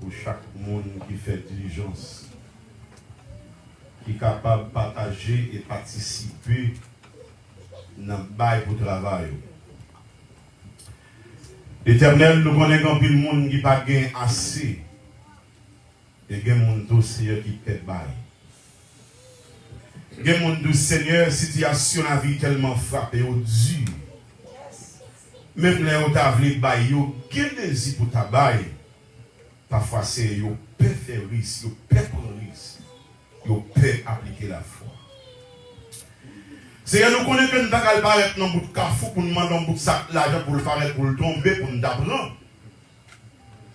Pour chaque monde qui fait diligence, qui est capable de partager et participer dans le bail pour travail. L'Éternel, nous connaissons un peu le monde qui n'a pas assez. Et il y a un monde dossier qui peut bail. Il y a un monde du Seigneur, situation de la vie tellement frappée, au dur. Même les gens qui ont voulu bail, ils ont désir pour ta bail. Parfois, c'est qu'ils peuvent faire risque, ils peuvent prendre risque, ils peuvent appliquer la foi. C'est que nous connaissons que nous ne pas être dans un bout de carrefour pour nous demander un bout de sac l'argent pour le faire, pour le tomber, pour nous apprendre.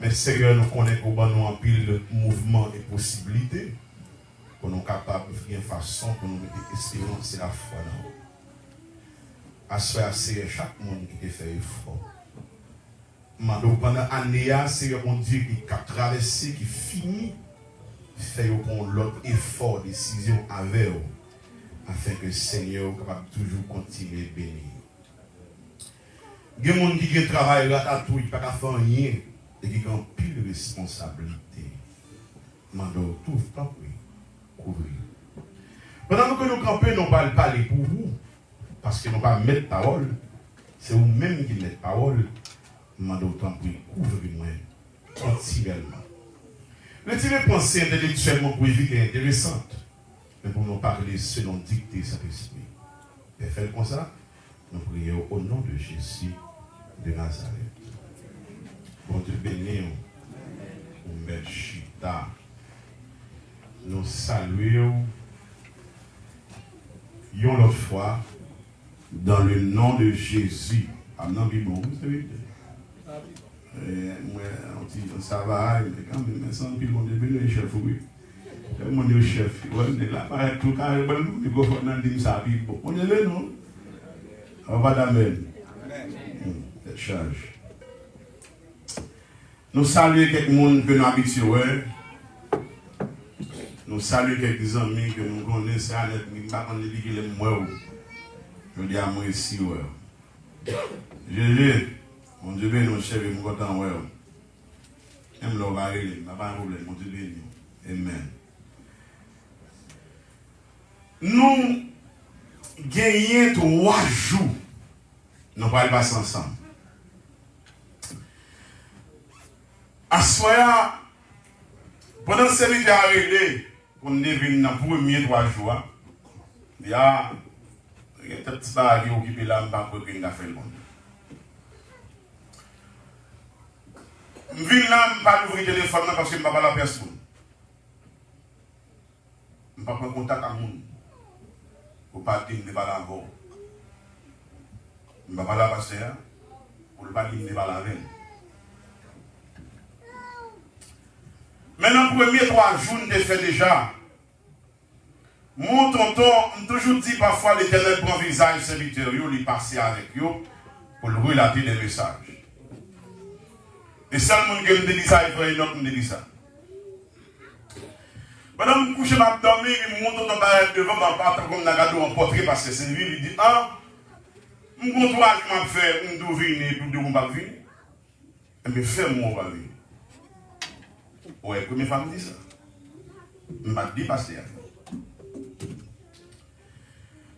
Mais c'est que nous connaissons qu'on a un pile de mouvements et possibilités pour nous capables de faire une façon pour nous mettre espérance et la foi dans nous. À ce moment-là, c'est chaque monde qui fait effort. Pendant l'année, c'est un Dieu qui a traversé, qui finit, fait l'autre effort, décision avec eux, afin que le Seigneur soit capable toujours continuer à bénir. Il y a des gens qui travaillent là, qui ne peuvent pas faire rien, et qui ont plus de responsabilité. Mando tout le temps, couvrir. Pendant que nous campons, nous ne parlons pas pour vous, parce que nous ne pouvons pas mettre parole, c'est vous-même qui mettez parole. Mando autant pour couvrir-moi continuellement. Le tiré pensée intellectuellement pour éviter intéressante, mais pour nous parler selon dicter cet esprit. Et faire comme ça, nous prions au nom de Jésus de Nazareth. Bon Dieu béni, nous Melchita. Nous saluons une autre fois dans le nom de Jésus. Amen. Bon, vous savez. Moi, ça va, mais quand même, sans pile, on est le chef, oui. On est le chef. On est là, par tout cas, on a dit ça, on est là, non? On va d'amen. Charge. Nous saluons quelques que nous habitués. Nous saluons quelques amis que nous connaissons, mais nous ne pouvons pas dire que les moi. Je dis à moi ici, ouais. Jésus. Mon Dieu béni, mon chef, je suis content, ouais. Même là, on va aller, il n'y a pas de problème, mon Dieu béni. Amen. Nous gagnons 3 jours. Nous allons passer ensemble. À ce moment-là, pendant que c'est arrivé, pour nous devenir dans les premiers 3 jours, il y a des petits barils qui occupent là, pour que nous fassions le monde. Je viens là, je ne vais pas ouvrir le téléphone parce que je ne vais pas la personne. Je ne vais pas prendre contact avec les gens. Pour ne pas dire que je ne vais pas la voir. Je ne vais pas la passer pour ne pas dire que je ne vais pas la veine. Maintenant, les premiers 3 jours, je l'ai fait déjà. Mon tonton, je toujours dit parfois l'Éternel prend visage serviteur, il passe avec eux pour lui relater des messages. Et seul monde qui me dit ça, il faut une autre me dit ça. Pendant que je me couche, je m'abdomen, je monte dans le devant, je parle comme dans un portrait parce que c'est lui, il dit ah, je me contrôle, je m'en fais, je dois venir, je dois venir. Mais fais-moi, on va venir. Ouais, comme mes femmes disent ça. Je ne vais pas dire passer.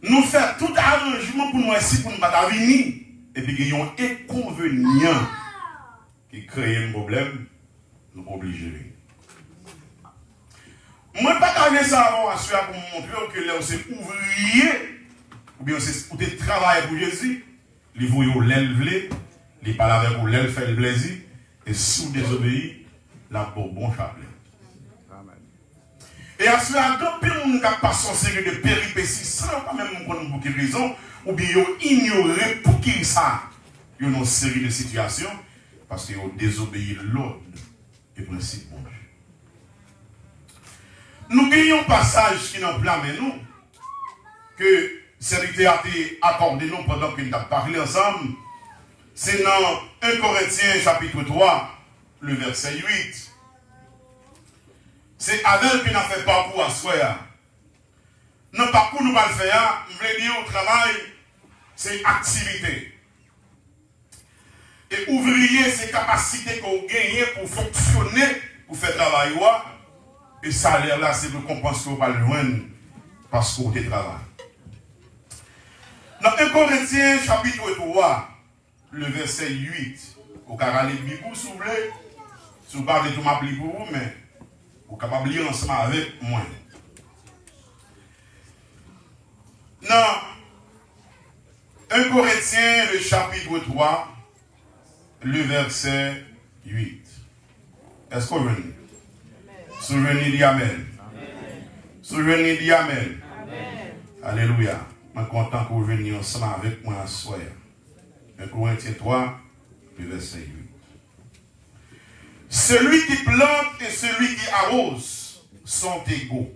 Nous faisons tout arrangement pour nous ici, pour nous venir. Et puis, il y a un inconvénient qui crée un problème. nous obligés. Moi, je ne vais pas garder ça avant pour vous montrer que là, c'est ouvrier, ou bien c'est pour travailler pour Jésus. Les voyous l'élèvent, les parlent avec vous, l'élèvent fait le plaisir, et sous désobéir, la bon chapelet. Et à cela, quand on n'a pas son série de péripéties sans quand même pour quelle raison, ou bien ignorer pour qui ça, il y a une série de situations, parce qu'ils ont désobéi l'ordre et le principe bon Dieu. Nous gagnons un passage qui nous blâme nous, que serviteur a été accordé nous pendant que nous avons parlé ensemble. C'est dans 1 Corinthiens chapitre 3, le verset 8. C'est avec que nous avons fait parcours à soi. Dans le parcours nous allons faire, nous voulons dire au travail, c'est activité. Et ouvrier, c'est capacité qu'on gagne pour fonctionner, pour faire travail. Et salaire là, c'est récompense qu'on va le joindre parce qu'on travaille. Dans 1 Corinthiens chapitre 3, le verset 8, vous pouvez aller lire si vous voulez. Si vous parlez de tout ma pour vous, mais vous pouvez capable lire ensemble avec moi. Dans 1 Corinthiens, le chapitre 3, le verset 8. Est-ce qu'on veut? Souvenez dit Amen. Souvenez dit Amen. Alléluia. Je suis content que vous veniez ensemble avec moi à soir. 1 Corinthiens 3, le verset 8. Celui qui plante et celui qui arrose sont égaux.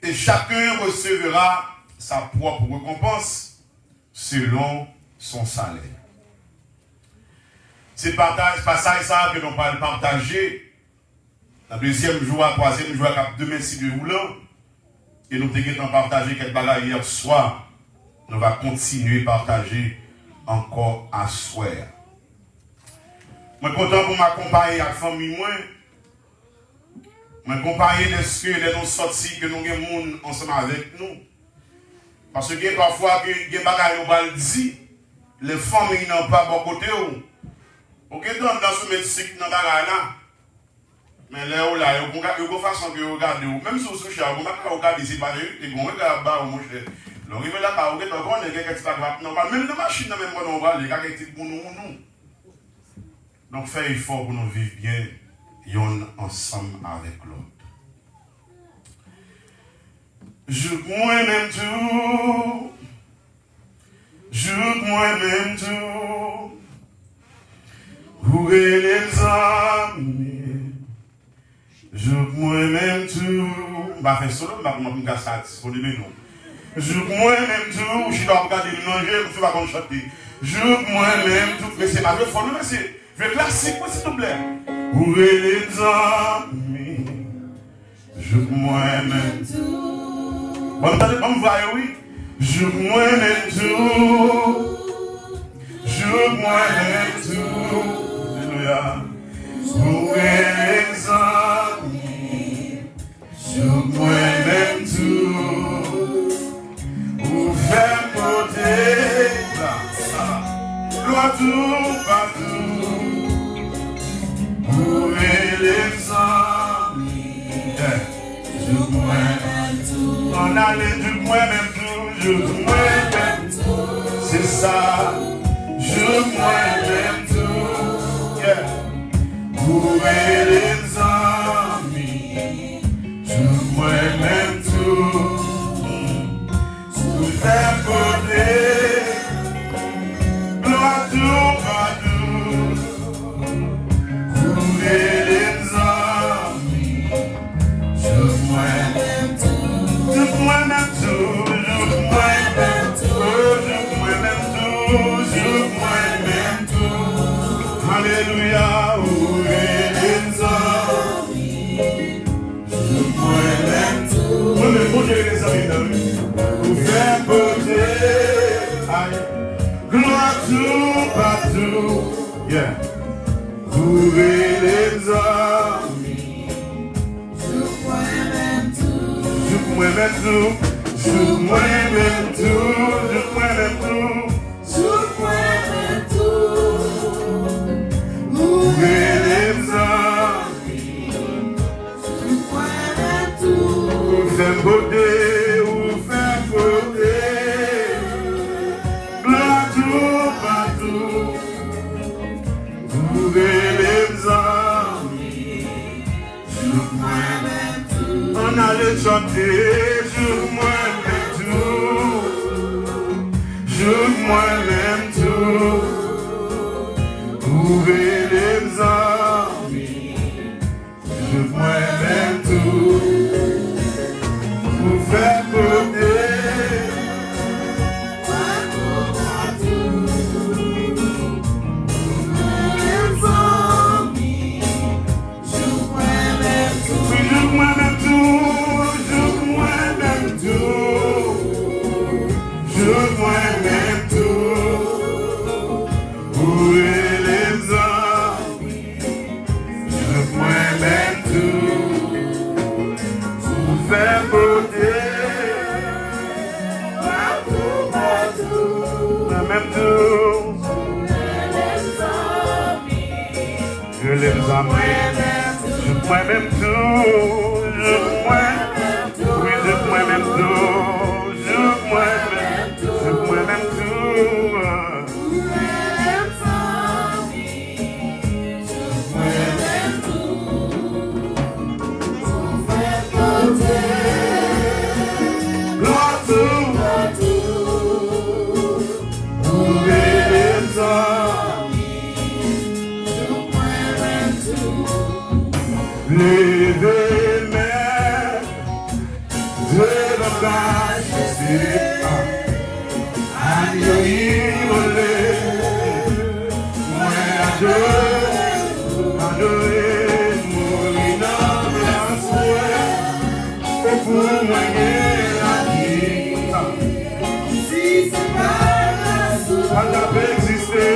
Et chacun recevra sa propre récompense selon son salaire. C'est passage ça que nous parlons partager. La deuxième jour, la troisième jour, demain, si Dieu voulant. Et nous avons partagé quelques bagages hier soir. Nous allons continuer à partager encore à soir. Je suis content pour m'accompagner à la famille. Je suis accompagné de ce que nous sortis, que nous avons des gens ensemble avec nous. Parce que parfois, il y a des bagages qui nous disent, les familles n'ont pas bon côté. Ok, dans ce médecin, dans là. Mais là, il y a une façon de regarder, même si vous êtes regardez, c'est pas de vous regardez, mon cher. Donc, il va là, vous regardez, même la machine, même quand on va, les gars, c'est pour nous. Donc, faites effort pour nous vivre bien, yon ensemble avec l'autre. Je moi-même tout, je moi-même tout, où est les amis? Je moi-même tout. Je vais faire solo, je vais faire ça. Je moi-même tout. Je vais regarder le manger, je vais chanter. Je moi-même tout. Mais c'est pas le fond, mais c'est le classique, s'il te plaît. Où est les amis? Je moi-même tout. On va, oui. Je moi-même tout. Je moi-même tout. Alléluia. Où est les amis? Je moi-même tout. Où faire côté là, loi tout partout. Où est les amis? Je moi-même tout. On a les du moi-même tout. Je moi-même tout. C'est ça. Je moi-même tout. Yeah. Où est les amis? Je moi-même tout. Tout d'un côté, gloire tout partout. Où est les amis? Je moi-même tout. Je moi-même tout. Je moi-même tout. Je moi-même tout. Je moi-même tout. Alléluia. Où est les amis? Je moi-même tout. Moi-même, bon Dieu, les amis dans lui. Où faire côté, aïe, gloire tout partout, yeah. Où est les amis? Je moi-même tout. Je moi-même tout. Je moi-même tout. Je moi-même tout. Je moi-même tout. Où est les amis? Ouvrez les amis, on allait chanter, joue moi-même tout, joue moi-même tout. Ouvrez les amis, joue moi-même tout, pour faire côté. Je les aime, je moi-même tout, je moi-même tout, oui, je moi-même tout, je moi-même tout. Levez mains de la majesté, agneau volé, moi adorer, mourir dans la soie, et pour moi la vie. Si c'est pas la soie, ça n'a existé.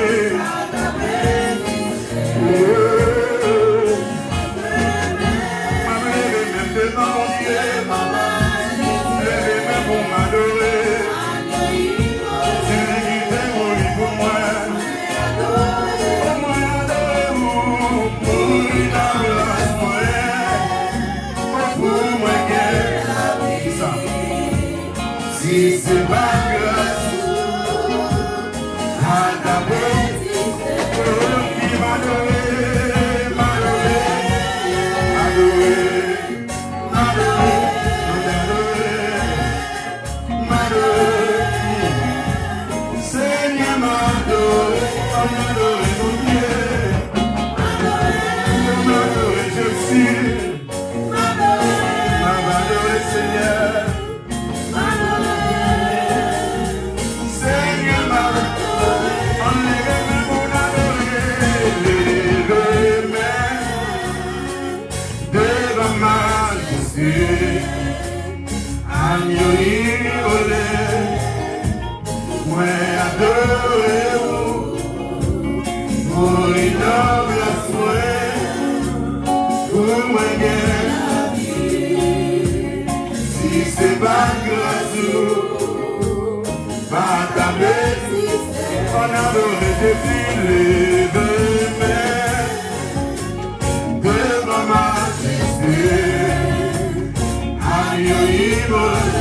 Si c'est pas grâce à ta beauté, qui m'adorer, Seigneur m'adorer, mon Dieu, m'adorer, je suis, m'adorer, Seigneur. Agneau volé, moi adorez-vous, mourir dans la soie, pour moi gagner la vie. Si c'est pas grâce par ta bêtise, on adore depuis les mains de ma majesté. Agneau volé,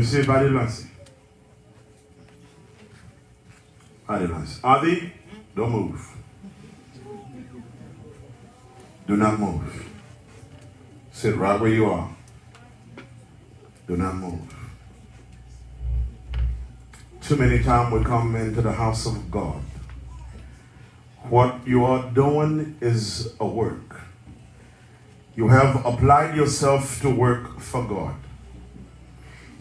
Monsieur, pas de lancer. Pas de lancer. Andy, don't move. Do not move. Sit right where you are. Do not move. Too many times we come into the house of God. What you are doing is a work. You have applied yourself to work for God.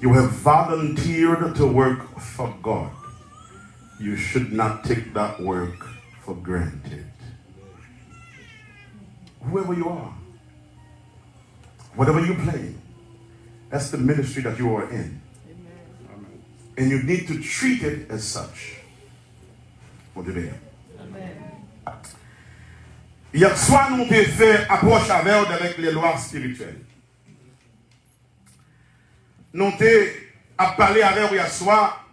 You have volunteered to work for God. You should not take that work for granted. Whoever you are, whatever you play, that's the ministry that you are in. Amen. And you need to treat it as such. What do they have? Hier soir, nous avons fait approche avec les lois spirituelles. Nous avons parlé avec hier soir,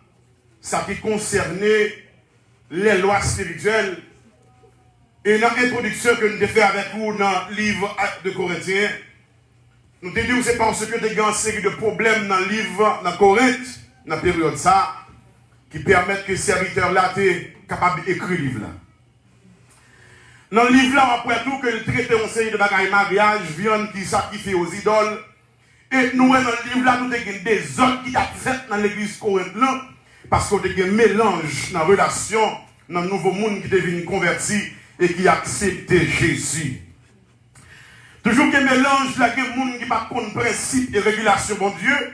ça qui concernait les lois spirituelles. Et dans l'introduction que nous avons fait avec vous dans le livre de Corinthiens, nous avons dit que c'est parce que nous avons une série de problèmes dans le livre, dans Corinthe, dans la période ça, qui permettent que les serviteurs là soient capables d'écrire le livre là. Dans le livre là, après tout, que le traité une série de bagailles mariage, viande qui sacrifie aux idoles. Et nous, dans le livre là, nous avons des autres qui ont fait dans l'église Corinthe là, parce qu'on a un mélange dans la relation, dans le nouveau monde qui devient converti et qui accepte Jésus. Toujours qu'il y a un mélange là, il y a des gens qui ne connaissent pas principe et régulation de Dieu,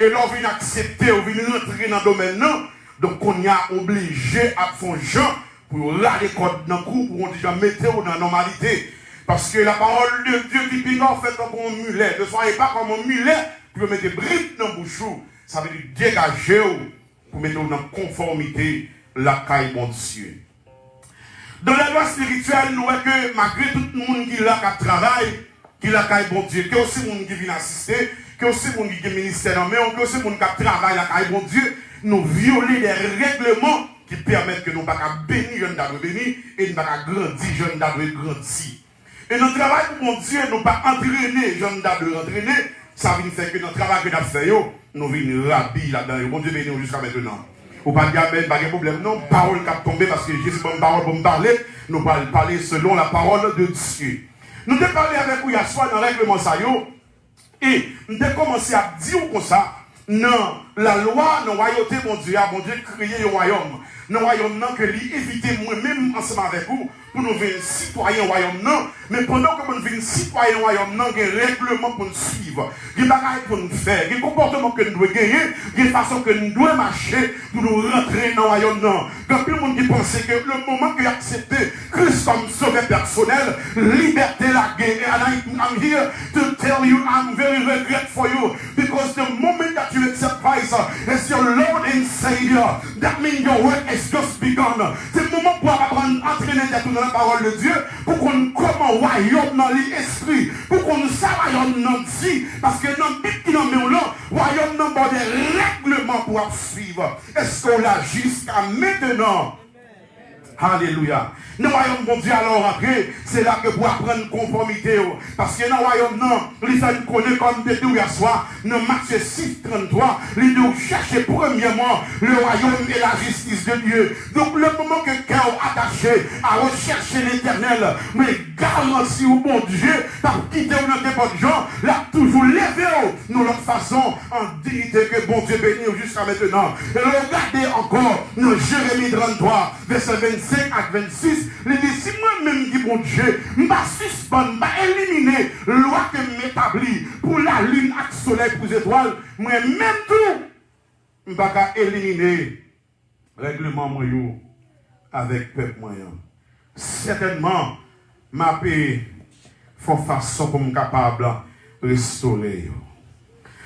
et là, on vient accepter, on vient rentrer dans le domaine là, donc on y a obligé à faire genre pour la récolte dans le coup, pour on déjà mettre dans la normalité. Parce que la parole de Dieu qui pingue en fait comme un mulet. Ne soyez pas comme un mulet pour mettre des briques dans le bouchou. Ça veut dire dégager pour mettre dans la conformité la caille bon Dieu. Dans la loi spirituelle, nous voyons que malgré tout le monde qui a travail, qui a caille bon Dieu, qu'il y a aussi des gens qui viennent assister, qu'il y a aussi des gens qui ont un ministère en main, qu'il y a aussi des gens qui travaillent la caille bon Dieu, nous violons des règlements qui permettent que nous ne pouvons pas bénir jeune d'adou béni et nous ne pouvons pas grandir jeune d'adou grandir. Et notre travail pour mon Dieu, nous ne pas entraîner jeune d'adou entraîner, ça veut dire que notre travail que nous avons fait, nous venons rabis là-dedans. Mon Dieu béni jusqu'à maintenant. Ou pas de gamin, pas de problème, non. Parole qui a tombé parce que Jésus a une parole pour me parler. Nous allons parler selon la parole de Dieu. Nous avons parlé avec vous hier soir dans le règlement ça et nous avons commencé à dire comme ça. Non, la loi, non, royauté, mon Dieu créé le royaume. Non, royaume, non, que éviter moi-même ensemble avec vous, pour nous venir citoyens royaume, non. Mais pendant que nous venons citoyens royaume, non, il y a un règlement pour nous suivre. Il y a des bagages pour nous faire. Il y a des comportements que nous devons gagner. Il y a des façons que nous devons marcher pour nous rentrer dans le royaume, non. Quand tout le monde qui pense que le moment que j'ai accepté Christ comme sauveur personnel, liberté la guerre. And I'm here to tell you I'm very regretful for you. Because the moment that you accept Christ as your Lord and Savior, that means your work has just begun. C'est le moment pour apprendre à entraîner dans la parole de Dieu, pour qu'on comment royaume dans l'esprit, pour qu'on sache royaume dans dit, parce que dans le but qui n'en met là, royaume dans des règlements pour suivre. Est-ce qu'on l'a jusqu'à maintenant? Alléluia. Dans le royaume bon Dieu, alors après, c'est là que pour apprendre conformité. Parce que dans le royaume, non, il faut nous connaître comme de tout hier soir. Dans Matthieu 6, 33, il nous cherche premièrement le royaume et la justice de Dieu. Donc le moment que cœur attaché à rechercher l'éternel, mais garantie au bon Dieu, par quitter n'importe gens, l'a toujours levé nous leur façon en dignité que bon Dieu bénit jusqu'à maintenant. Et regardez encore dans Jérémie 33, verset 25 à 26. Les dit, si moi-même qui bon Dieu, je vais suspendre, je vais éliminer la loi que je m'établis pour la lune, avec le soleil, pour les étoiles, moi-même tout, je ne vais pas éliminer le règlement moyen avec le peuple moyen. Certainement, ma paix, il faut façon pour me capable de restaurer.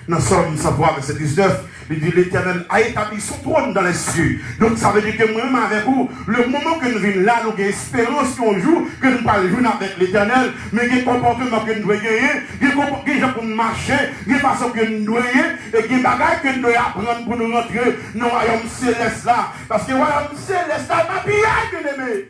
Nous sommes savoir verset 19, il dit l'Éternel a établi son trône dans les cieux. Donc ça veut dire que moi-même avec vous, le moment que nous venons là, nous avons espérance qu'on joue, que nous parlons jouer avec l'Éternel, mais il y a des comportements que nous devons gagner, il y a des comportements pour nous marcher, il y a des façons que nous devons gagner, et il y a des bagages que nous devons apprendre pour nous rentrer dans le royaume céleste là. Parce que le royaume céleste là, ma pillage, bien aimé.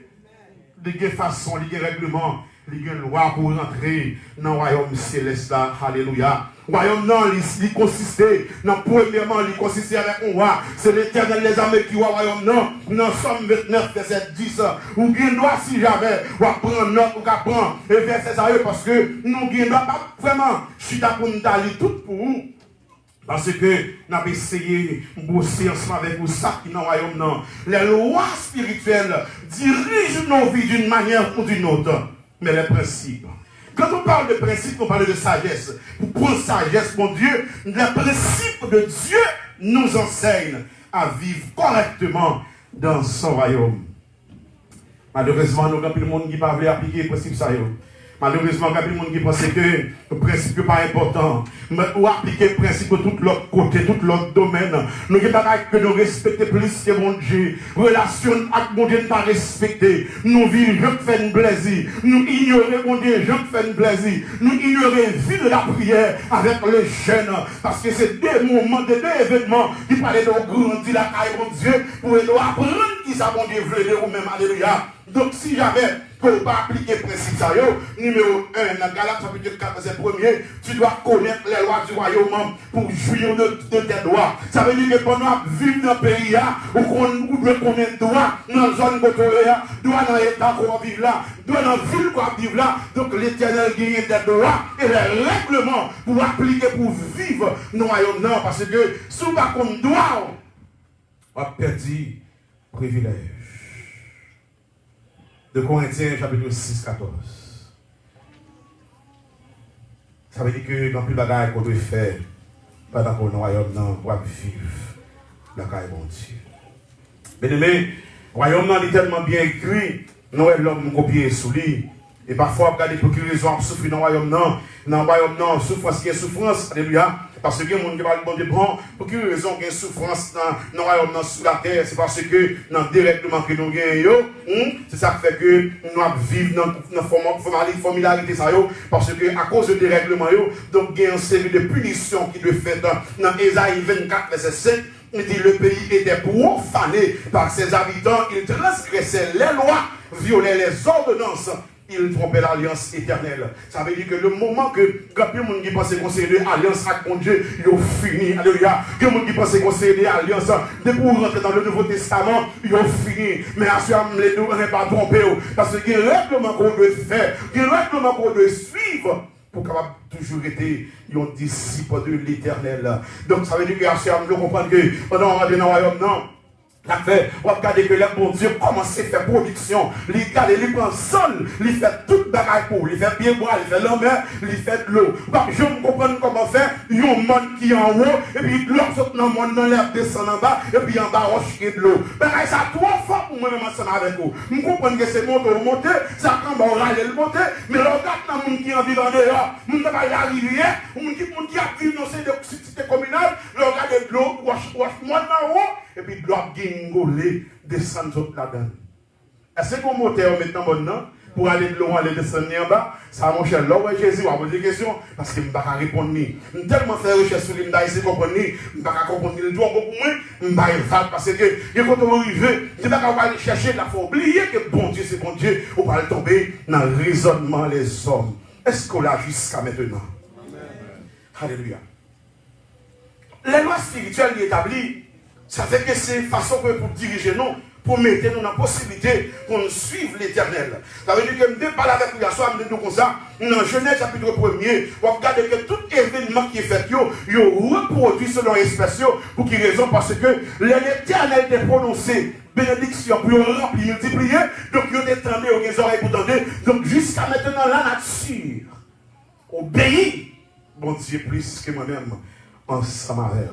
De quelle façon, il y a des règlements, il y a une loi pour rentrer dans le royaume céleste là. Alléluia. Royaume non, il consistait, non, premièrement, il consistait avec un roi. C'est l'Éternel les armées qui voit royaume non. Dans Somme 29, verset 10, ou bien doit si jamais, ou prendre note, ou prendre, et verset sérieux, parce que nous, ne doit pas vraiment, je suis d'accord pour nous aller tout pour vous. Parce que nous avons essayé de bosser ensemble avec vous, ça qui est dans le royaume non. Les lois spirituelles dirigent nos vies d'une manière ou d'une autre. Mais les principes. Quand on parle de principes, on parle de sagesse. Pour prendre sagesse, mon Dieu, les principes de Dieu nous enseignent à vivre correctement dans son royaume. Malheureusement, nous avons plus de monde qui ne veut pas appliquer les principes. Malheureusement, il y a des gens qui pensent que le principe n'est pas important. Mais ou appliquer le principe de tout l'autre côté, tout l'autre domaine. Nous ne pouvons pas que nous respecter plus que mon Dieu. Relation avec mon Dieu ne pas respecter. Nous vivons, je fais un plaisir. Nous ignorons mon Dieu, je fais un plaisir. Nous ignorons la vie de la prière avec les jeunes. Parce que c'est des moments, des événements qui parlent de grandir la caille, mon Dieu, pour nous apprendre qui ça, mon Dieu, veut ou même. Alléluia. Donc, si jamais tu ne pas appliquer le principe, numéro 1, dans Galates chapitre 4, verset 1er, tu dois connaître les lois du royaume pour jouir de tes droits. Ça veut dire que pendant vivre dans le pays, ou doit connaître droit dans la zone de droit dans l'état qu'on vit là, droit dans la ville qu'on vit là. Donc, l'Éternel gagne des droits et les règlements pour appliquer, pour vivre dans le royaume. Non, parce que si on ne pas comme droit, on a perdu privilège. De Corinthiens, chapitre 6, 14. Ça veut dire que dans plus de bagages qu'on doit faire, pendant qu'on est au royaume, on va vivre la caille bon Dieu. Bien aimé, le royaume est tellement bien écrit, nous l'homme copié sous lui. Et parfois, regardez pour quelle raison on souffre dans le royaume, non. Dans le royaume, non, souffrance qui est souffrance, alléluia. Parce que les gens qui parlent de bon, pour quelle raison il y a souffrance dans le royaume, sur la terre, c'est parce que dans le directement que nous gagnons, c'est ça qui fait que nous vivons dans la formularité, parce que à cause du dérèglement, donc il y a une série de punitions qui doivent être faites dans Ésaïe 24, verset 5. Il dit le pays était profané par ses habitants, il transgressait les lois, violait les ordonnances. Il trompait l'alliance éternelle. Ça veut dire que le moment que quand les gens qui pensent qu'on c'est l'alliance avec mon Dieu, ils ont fini. Alléluia. Les gens qui pensent qu'on c'est l'alliance, dès pour rentrer dans le Nouveau Testament, ils ont fini. Mais à ce moment-là, les deux, on n'est pas trompé. Parce qu'il y a un règlement qu'on doit faire, il y a un règlement qu'on doit suivre pour capable toujours être un disciple de l'éternel. Donc ça veut dire qu'à ce moment-là, nous comprenons que pendant qu'on va dans le royaume, non. On va regarder que le bon Dieu commence à faire production. Il garde, il prend sol, il fait toute bagaille pour, il fait bien boire, il fait l'homme, il fait de l'eau. Je ne comprends pas comment faire. Il y a un monde qui est en haut, et puis l'eau saute dans le monde, dans l'air descend en bas, et puis en bas, roche de l'eau. Mais ça trop fort pour moi-même ensemble avec vous. Je comprends que c'est monter, ça quand on va le monter, mais le regarde dans le monde qui est en vivant dehors, le monde qui va y arriver, le monde qui a vécu dans ces cités communales, le regarde de l'eau, roche moi dans haut, et puis l'eau guingolé descendre là-dedans. Est-ce qu'on moteur maintenant maintenant pour aller de l'eau, aller descendre en bas? Ça, mon cher, là où Jésus va poser des questions parce qu'il ne va pas répondre. Je tellement fait recherche sur lui, je ne vais pas comprendre. Je ne vais pas comprendre. Il doit beaucoup moins. Je ne vais pas parce que quand on arrive, je ne vais pas aller chercher. Il faut oublier que bon Dieu, c'est bon Dieu. On va tomber dans le raisonnement des hommes. Est-ce qu'on l'a jusqu'à maintenant? Alléluia. Les lois spirituelles établies, ça fait que c'est une façon pour diriger nous, pour mettre nous dans la possibilité pour nous suivre l'éternel. Ça veut dire que je parle avec vous, je dis comme ça, dans Genèse chapitre 1er, vous regardez que tout événement qui est fait, il reproduit selon l'espèce. Pour quelle raison? Parce que l'éternel était prononcé bénédiction pour remplir, multiplier, donc il y a des tendés, il y a des oreilles pour tendre. Donc jusqu'à maintenant, la nature obéit, bon Dieu, plus que moi-même en Samarie.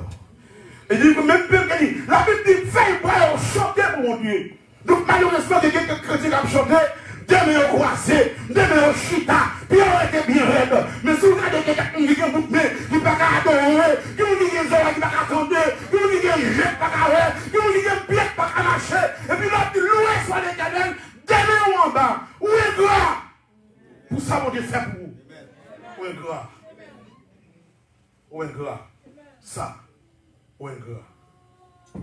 Et dit, même Pierre dit, la Bible dit, veille, on chanter pour mon Dieu. Donc malheureusement, il y a quelques chrétiens qui ont chanté, demain au croisé, demain au chita, puis on était bien raide. Mais si vous regardez quelqu'un qui a un bout de main, qui n'a pas qu'à adorer, qui a des oreilles qui n'a pas qu'à attendre, qui a des jets qui n'a pas qu'à faire, qui a des pieds qui n'a pas qu'à lâcher, et puis l'autre dit, loué soit l'éternel, demain ou en bas, où est gloire? Pour ça, mon Dieu fait pour vous. Où est gloire? Où est gloire? Ça. When God.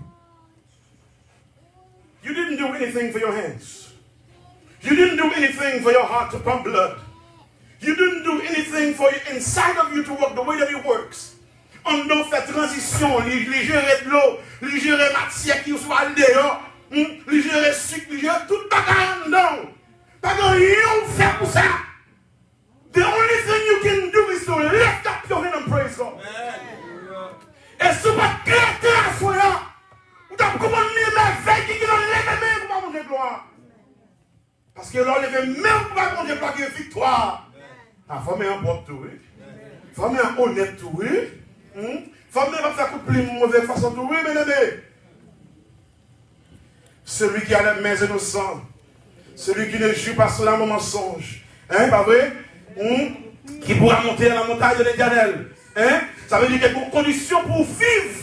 You didn't do anything for your hands. You didn't do anything for your heart to pump blood. You didn't do anything for you inside of you to work the way that it works. On doit faire transition, les gérer de l'eau, les gérer matière qui soit dehors, les gérer sucre, les gérer tout bagage dedans. Pas de rien faire pour ça. The only thing you can do is to lift up your hand and praise God. Et si vous pas créateur à soi, vous avez commandé mes veilles qui ont levé même pour mon gloire. Parce que l'on levé même pour mon gloire qui est victoire. Il faut mettre un propre tout, il faut mettre un honnête tout, il faut mettre un faire plus mauvaise façon tout, oui, bien aimé. Celui qui a les mains innocentes, celui qui ne joue pas sur la mensonge, hein, pas vrai? Qui pourra monter à la montagne de l'Éternel. Hein? Ça veut dire qu'il y a une condition pour vivre,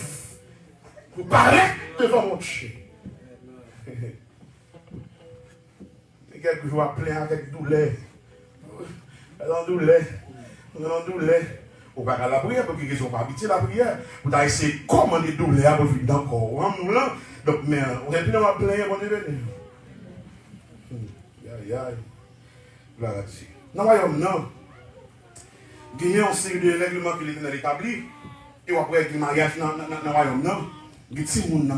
pour paraître devant mon Dieu. Et quelques jours plein avec douleur. En douleur. On va à la prière parce qu'ils ne sont pas habitués à la prière. Vous avez essayé de commander douleur pour vivre dans le corps. Donc, mais on est plein à plein, on est venu. Aïe, aïe. Là-dessus. Dans le royaume, non. Il y a une série de règlements qui sont établis. Et après, il y a un mariage dans le royaume, non. Il y a des gens dans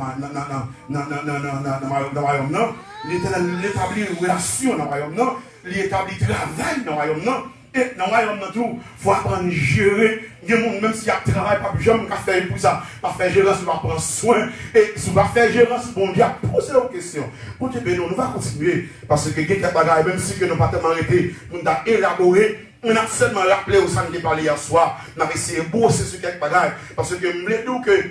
le royaume, non. Il établit une relation dans le royaume, non. Il établit travail dans le royaume, non. Et dans le royaume, il faut apprendre à gérer. Il y a des gens, même s'il y a travail, pas de gens qui faire pour ça. Pas faire gérance, on va prendre soin. Et si on va faire gérance, bon Dieu, posez une question. Pour Dieu, nous allons continuer. Parce que quelqu'un qui même si nous n'avons pas tellement arrêté, nous avons élaboré. On a seulement rappelé au sein de parler hier soir. On a essayé de bosser sur quelques bagages. Parce que je me dis que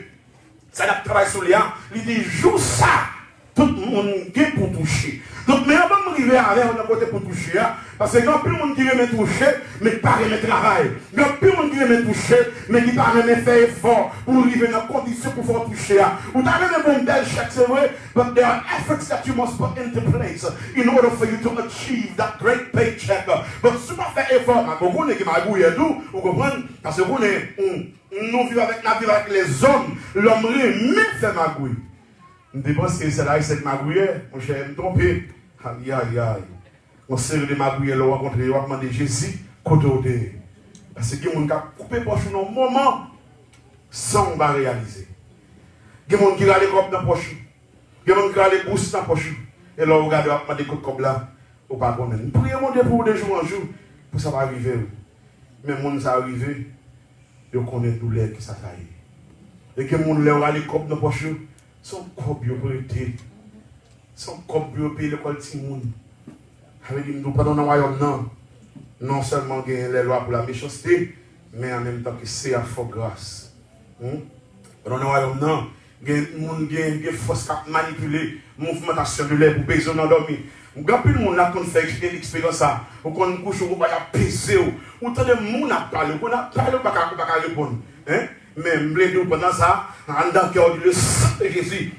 ça n'a pas travaillé sur les gens. Il dit, joue ça. Tout le monde est pour toucher. Donc, mais avant de arriver avec un côté pour toucher, parce que il y a plus de monde qui veut toucher, mais qui pas remet travail. Il y a plus de monde qui veut toucher, mais qui pas remet faire effort pour arriver dans la condition pour faire toucher. Vous avez un bon bel chèque, c'est vrai, but there are efforts that you must put into place in order for you to achieve that great paycheck. But si vous faites effort, vous connaissez qui magouille et tout, vous comprenez? Parce que nous vivons avec les hommes, l'homme même fait magouille. Je pense que c'est là, c'est magouille, mon cher, me tromper. Aïe, aïe, aïe. On série de magouille, on rencontre, on va demander Jésus, côté. Parce que les gens qui coupé poche dans un moment, sans va réaliser. Les gens qui ont les copes dans la poche, les gens qui ont les bourses dans la poche, et là, on regarde, on va demander des coups là, on va pas connaître. Priez mon Dieu pour de jour en jour, pour ça va arriver. Mais les gens qui sont arrivés, ils connaissent douleur qui ça et que les gens qui ont les copes dans la poche, son copes ont prêté. Son copes ont payé l'école de Timoun. Avec nous, pas dans le royaume, non seulement gagner les lois pour la méchanceté, mais en même temps que c'est à fort grâce. Dans le royaume, il y a des forces qui manipulent la mouvmentation de l'air pour baiser dans l'endormi. Il y a plus de monde qui fait l'expérience, ou qu'on couche, ou qu'on va peser, ou tant de monde a parlé, ou qu'on a parlé, ou qu'on va répondre. Mais je pendant ça, en dans le cœur du sang de Jésus,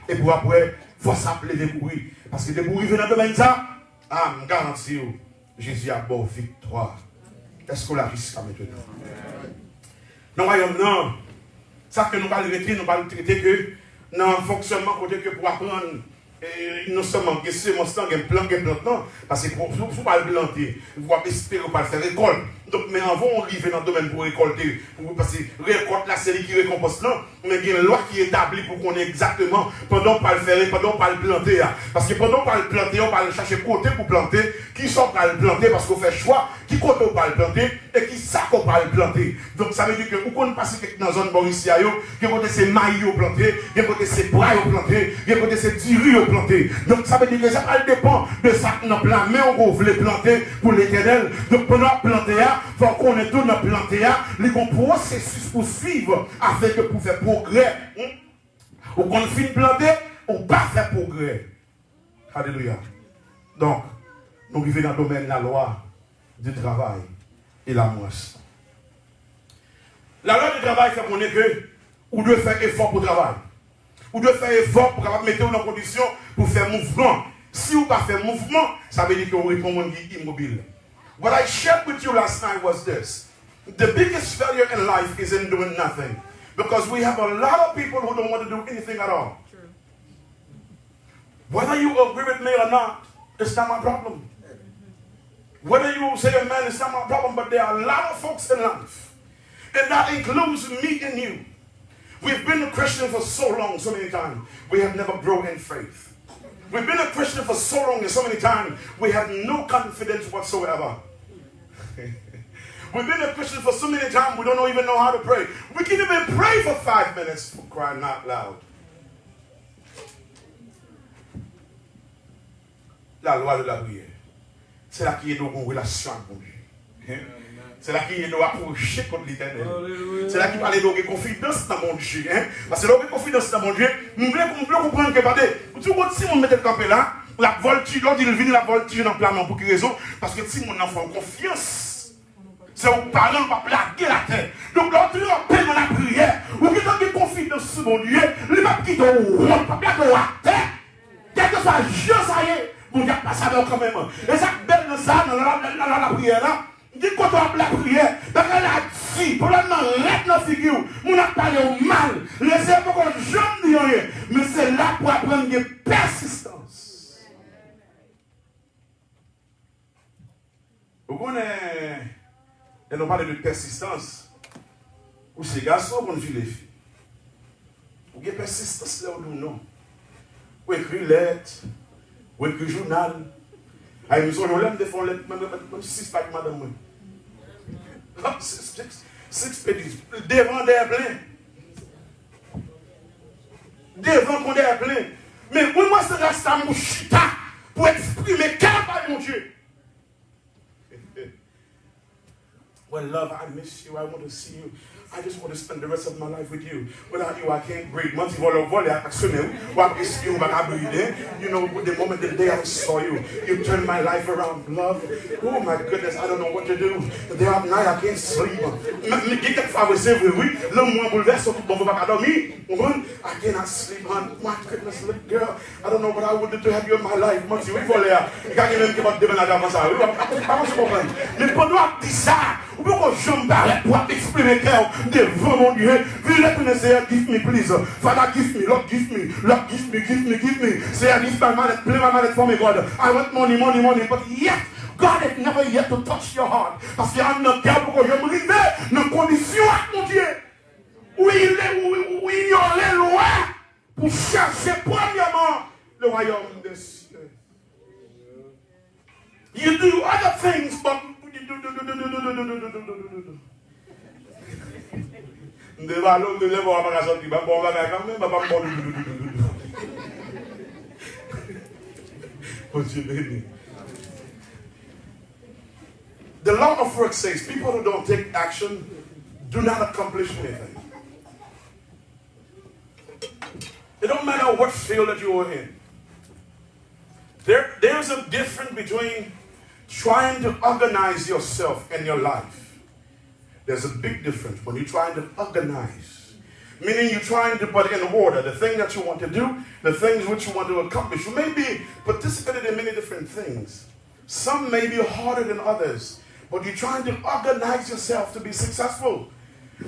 et pour après, il faut s'appeler des bruits. Parce que des bruits viennent dans le domaine ça, je garantis, Jésus a beau victoire. Est-ce qu'on la risque maintenant? Dans le royaume, non. Ça que nous allons traiter, nous allons traiter que dans le fonctionnement, côté que pour apprendre, non seulement que c'est mon sang, un plan, non, parce que pour ne pas le planter, vous pouvez espérer pas le faire récolte. Donc, mais avant, on arrive dans le domaine pour récolter, parce que récolte la série qui récompense, non, mais il y a une loi qui est établie pour qu'on ait exactement, pendant pas le faire, pendant pas le planter. Parce que pendant pas le planter, on va chercher côté pour planter, qui sont pas le planter parce qu'on fait choix, qui côté on va le planter, et qui ça qu'on va le planter. Donc, ça veut dire que, où qu'on passe dans la zone Mauricia, qui côté c'est maillots plantés, qui côté c'est bras plantés, qui côté c'est diri plantés. Donc, ça veut dire que ça dépend de ça que nous plantons, mais on veut planter pour l'éternel. Donc, pendant planter, il faut qu'on ait tout dans planter, il y a un processus pour suivre afin que pour faire progrès. Ou qu'on finit planter, on va faire progrès. Alléluia. Donc, nous vivons dans le domaine de la loi du travail et la moisse. La loi du travail fait qu'on est que, ou de faire effort pour le travail. Ou de faire effort pour mettre dans condition pour faire mouvement. Si vous ne faites pas mouvement, ça veut dire que vous répondez immobile. What I shared with you last night was this. The biggest failure in life is in doing nothing. Because we have a lot of people who don't want to do anything at all. True. Whether you agree with me or not, it's not my problem. Whether you say, man, it's not my problem, but there are a lot of folks in life, and that includes me and you. We've been a Christian for so long, so many times, we have never grown in faith. We've been a Christian for so long and so many times, we have no confidence whatsoever. We've been a Christian for so many times, we don't even know how to pray. We can even pray for 5 minutes, for crying out loud. La loi de la prière. C'est là qu'il y a une relation avec Dieu. C'est là qu'il doit approcher contre l'Éternel. C'est là qu'il parle de confidence dans mon Dieu. Parce que l'on confiance dans mon Dieu, nous voulons comprendre que, si on met le campé là, la voltige, l'autre il vient la voltige dans le plan pour quelle raison? Parce que si mon enfant a confiance, c'est aux parents qui vont plaquer la terre. Donc l'autre il en paie dans la prière, ou qui donne confiance sur mon Dieu, il va quitter au roi, pas plaquer la terre. Quel que soit Dieu, ça y est, mon Dieu passe avec quand même. Et ça belle dans ça, dans la prière là. Dit quand on a la prière, parce qu'elle a dit, probablement, reste dans la figure, on a parlé au mal, laissez pas qu'on jamais dit rien, mais c'est là pour apprendre une persistance. Vous connaissez, et on parle de persistance, ou ces garçons, ou les filles. Vous avez persistance là où nous non. Vous écrivez lettre, vous écrivez journal. Aïe, nous avons l'aime de faire lettre, même 6 pages, madame. 6 pages. Devant des pleins. Devant qu'on est plein. Mais moi, c'est là, c'est mon chita pour exprimer quel est mon Dieu. Well, love, I miss you. I want to see you. I just want to spend the rest of my life with you. Without you, I can't breathe. You know, the moment, the day I saw you, you turned my life around. Love, oh my goodness, I don't know what to do. The day of night, I can't sleep. I cannot sleep, hon. My goodness, look, girl, I don't know what I would do to have you in my life. Ou bien que je me barre pour exprimer cœur devant mon Dieu. Let me say, give me, please. Father, give me. Lord, give me. Lord, give me, give me, give me. Say, I need my money, play my money for me, God. I want money, money, money. But yet, God has never yet to touch your heart. Parce qu'il y a un cœur pour que je me rive dans condition avec mon Dieu. Où il y a les lois pour chercher premièrement le royaume des cieux. You do other things, but the law of work says people who don't take action do not accomplish anything. It don't matter what field that you are in. There's a difference between trying to organize yourself in your life. There's a big difference when you're trying to organize. Meaning you're trying to put in order the thing that you want to do, the things which you want to accomplish. You may be participating in many different things. Some may be harder than others, but you're trying to organize yourself to be successful.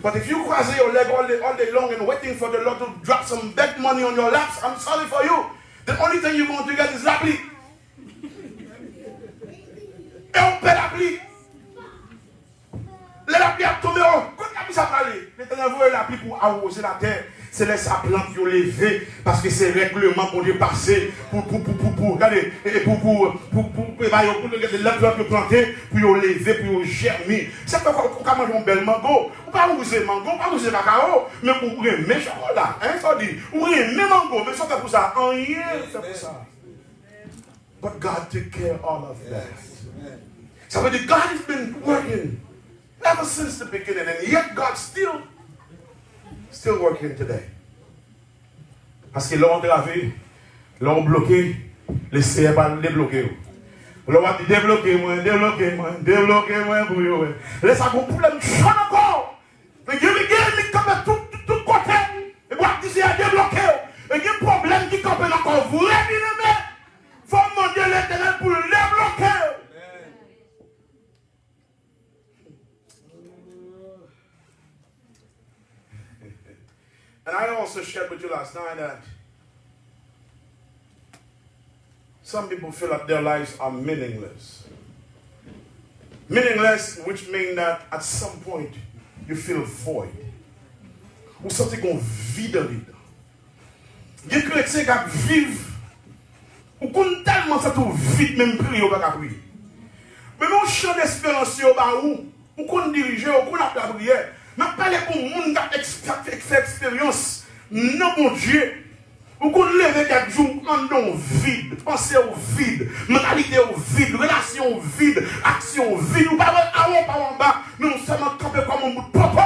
But if you cross your leg all day long and waiting for the Lord to drop some big money on your laps, I'm sorry for you. The only thing you're going to get is l'appli. Et on paie l'appli. L'appli a tombé. Quand l'appli s'est parlé, l'Éternel voit l'appli pour arroser la terre. C'est les plante qui ont levé parce que c'est règlement pour les passer pour regardez pour la plante planter pour les lever pour germer. C'est pas comme manger un bel mango. Ou pas user mango, pas user cacao, mais pour aimer chocolat. Hein, ça dit. Ou aimer mango, mais ça fait pour ça. Rien fait pour ça. But God took care of all of that. So God has been working ever since the beginning, and yet God still working today. Parce qu'ils l'ont entravé, l'ont bloqué, laissez pas le débloquer. L'on va dire débloquez-moi pour vous. Laissez un problème chaud encore. Mais il y a qui campent tout côté. Et vous dites à débloquer. Et il y a un problème qui campent encore. Vous réunissez. Faut demander à l'Éternel pour le débloquer. And I also shared with you last night that some people feel like their lives are meaningless. Meaningless, which means that at some point you feel void. Ou senti qu'on vide en dedans. Les chrétiens qui vivent, ou qu'on tellement senti vide même prier ou pas prier. Mais mon champ d'espérance ou qu'on dirige ou qu'on a la prière. Mais pas les gens qui fait expérience. Non mon Dieu. Ou qu'on lève quelques jours en vide, pensée au vide, mentalité au vide, relation au vide, action au vide, ou pas en haut, pas en bas, nous sommes campés comme un bout de popo.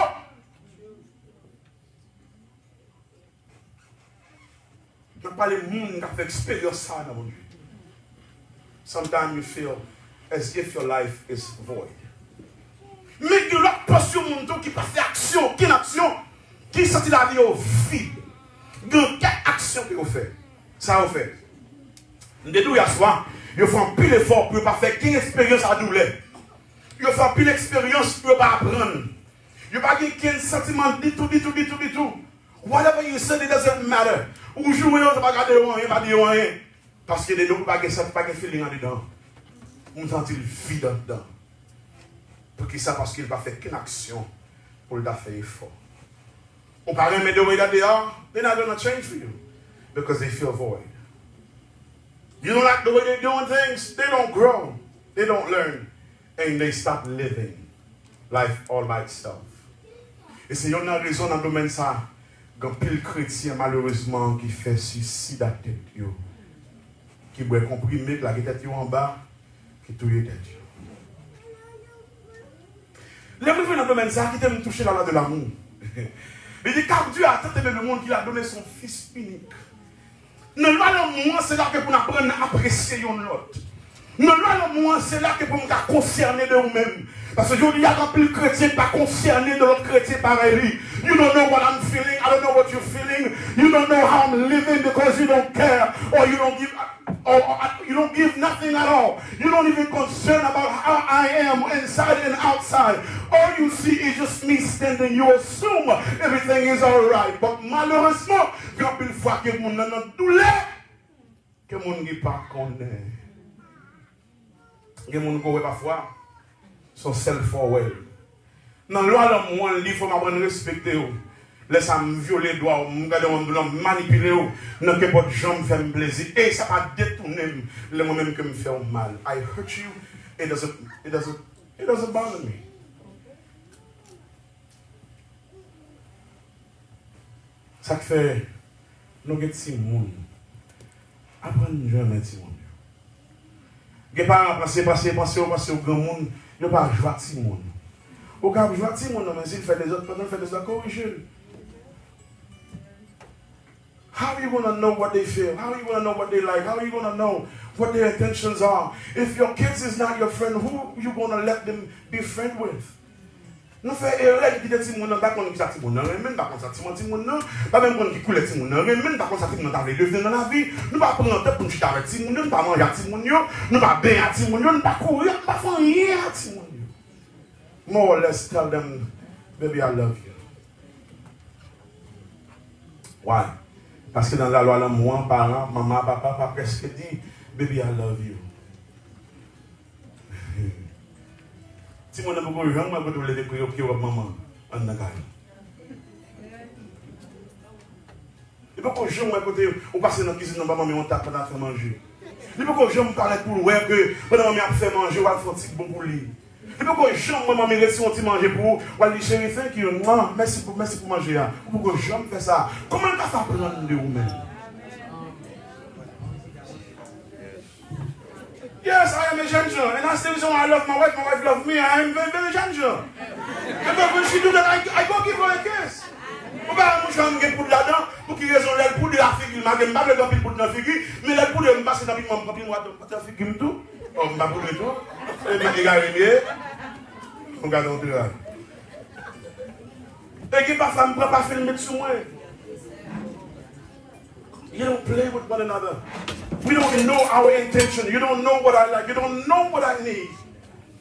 Nous pas les gens qui ont fait expérience ça dans mon Dieu. Sometimes you feel as if your life is void. Mais de l'autre portion de mon qui passe action, qui action, qui sentit la vie au vide. Dans quelle action que vous faites? Ça vous fait. Nous disons hier soir, vous faites un pile effort pour ne pas faire qu'une expérience à douleur. Vous faites un pile expérience pour ne pas apprendre. Vous ne pas qu'un sentiment du tout. Whatever you say, it doesn't matter. Ou jouez, vous ne pas garder rien, pas dire rien. Parce que nous ne pas de feeling en dedans. Vous sentez vide dedans. Pour qui ça? Parce qu'il va faire qu'une action pour le faire effort. Ou pas aimer the way that they are, they're not going to change for you because they feel void. You don't like the way they're doing things, they don't grow, they don't learn, and they stop living life all by itself. Et c'est une raison dans le domaine ça, quand pile chrétien malheureusement qui fait suicide à tête, qui boit comprimé, qui la tête en bas, qui touille tête. Les gens dans le domaine ça, qui t'aiment toucher la loi de l'amour. Il dit car Dieu a tant aimé le monde qu'il a donné son fils unique. Non, l'amour, c'est là que pour apprendre à apprécier l'autre. Non, l'amour, c'est là que pour nous concerner de nous-mêmes. Parce que il y a un peu de chrétiens pas concernés de l'autre chrétien pareil. You don't know what I'm feeling, I don't know what you're feeling. You don't know how I'm living because you don't care. Or you don't give nothing at all. You don't even concern about how I am inside and outside. All you see is just me standing. You assume everything is alright. But malheureusement, il y a une fois que mon nan douleur, que mon n'est pas connaît. Que mon ne parfois son self-forward. Dans la loi, il faut m'apprendre à respecter. Laisse me violer les doigts, me manipuler, non que votre jambe fait me plaisir. Et ça va détourner le moment que me fait mal. I hurt you, it doesn't bother me. Ça fait, nous avons des gens. Apprenez jamais des gens. Les parents pensent au grand monde, ils ne pas jouer à des gens. Au cas où jouer à des gens, mais s'il fait des autres, pendant fait des autres, corriger. How are you going to know what they feel? How are you going to know what they like? How are you going to know what their intentions are? If your kids is not your friend, who are you going to let them be friend with? Nous faisons erreur qui dit que nous pas qu'on qui ça mon même pas qu'on ça mon non pas même qu'on qui coule mon même pas qu'on ça mon dans les devenir dans la vie nous pas prendre temps pour nous avec mon nous pas manger avec mon nous pas bain avec mon nous pas courir pas faire rien avec mon more or less tell them baby I love you. Why? Parce que dans la loi l'amour parents maman papa presque dit baby I love you. Si mon amour est vraiment pour les découvrir au pied de maman, en Nagari. Il faut que je me côté, ou passer dans la cuisine, maman, mais on tape pendant faire manger. Il faut que je me parle pour ouais que pendant maman fait manger, on va faire un petit bon pour lui. Il faut que je me maman reste un petit manger pour, ou aller chérie, thank you, merci pour manger. Il faut que je me fais ça. Comment on va faire prendre de vous-même? Yes, I am a ginger, and that's the reason why I love my wife loves me. I am very, very ginger. But when she do that, I go give her a kiss. Je vais me pour là-dedans, pour qu'il raison l'aile pour de la figure. Je ne vais pas le pour de la figure, mais l'aile pour de me passer dans le papier noir de la figure tout. Oh, je ne vais pas pour le tout. Et puis, il y a un regarde on là. Et qui pas femme, ne pas filmer sur moi. You don't play with one another. We don't know our intention. You don't know what I like. You don't know what I need.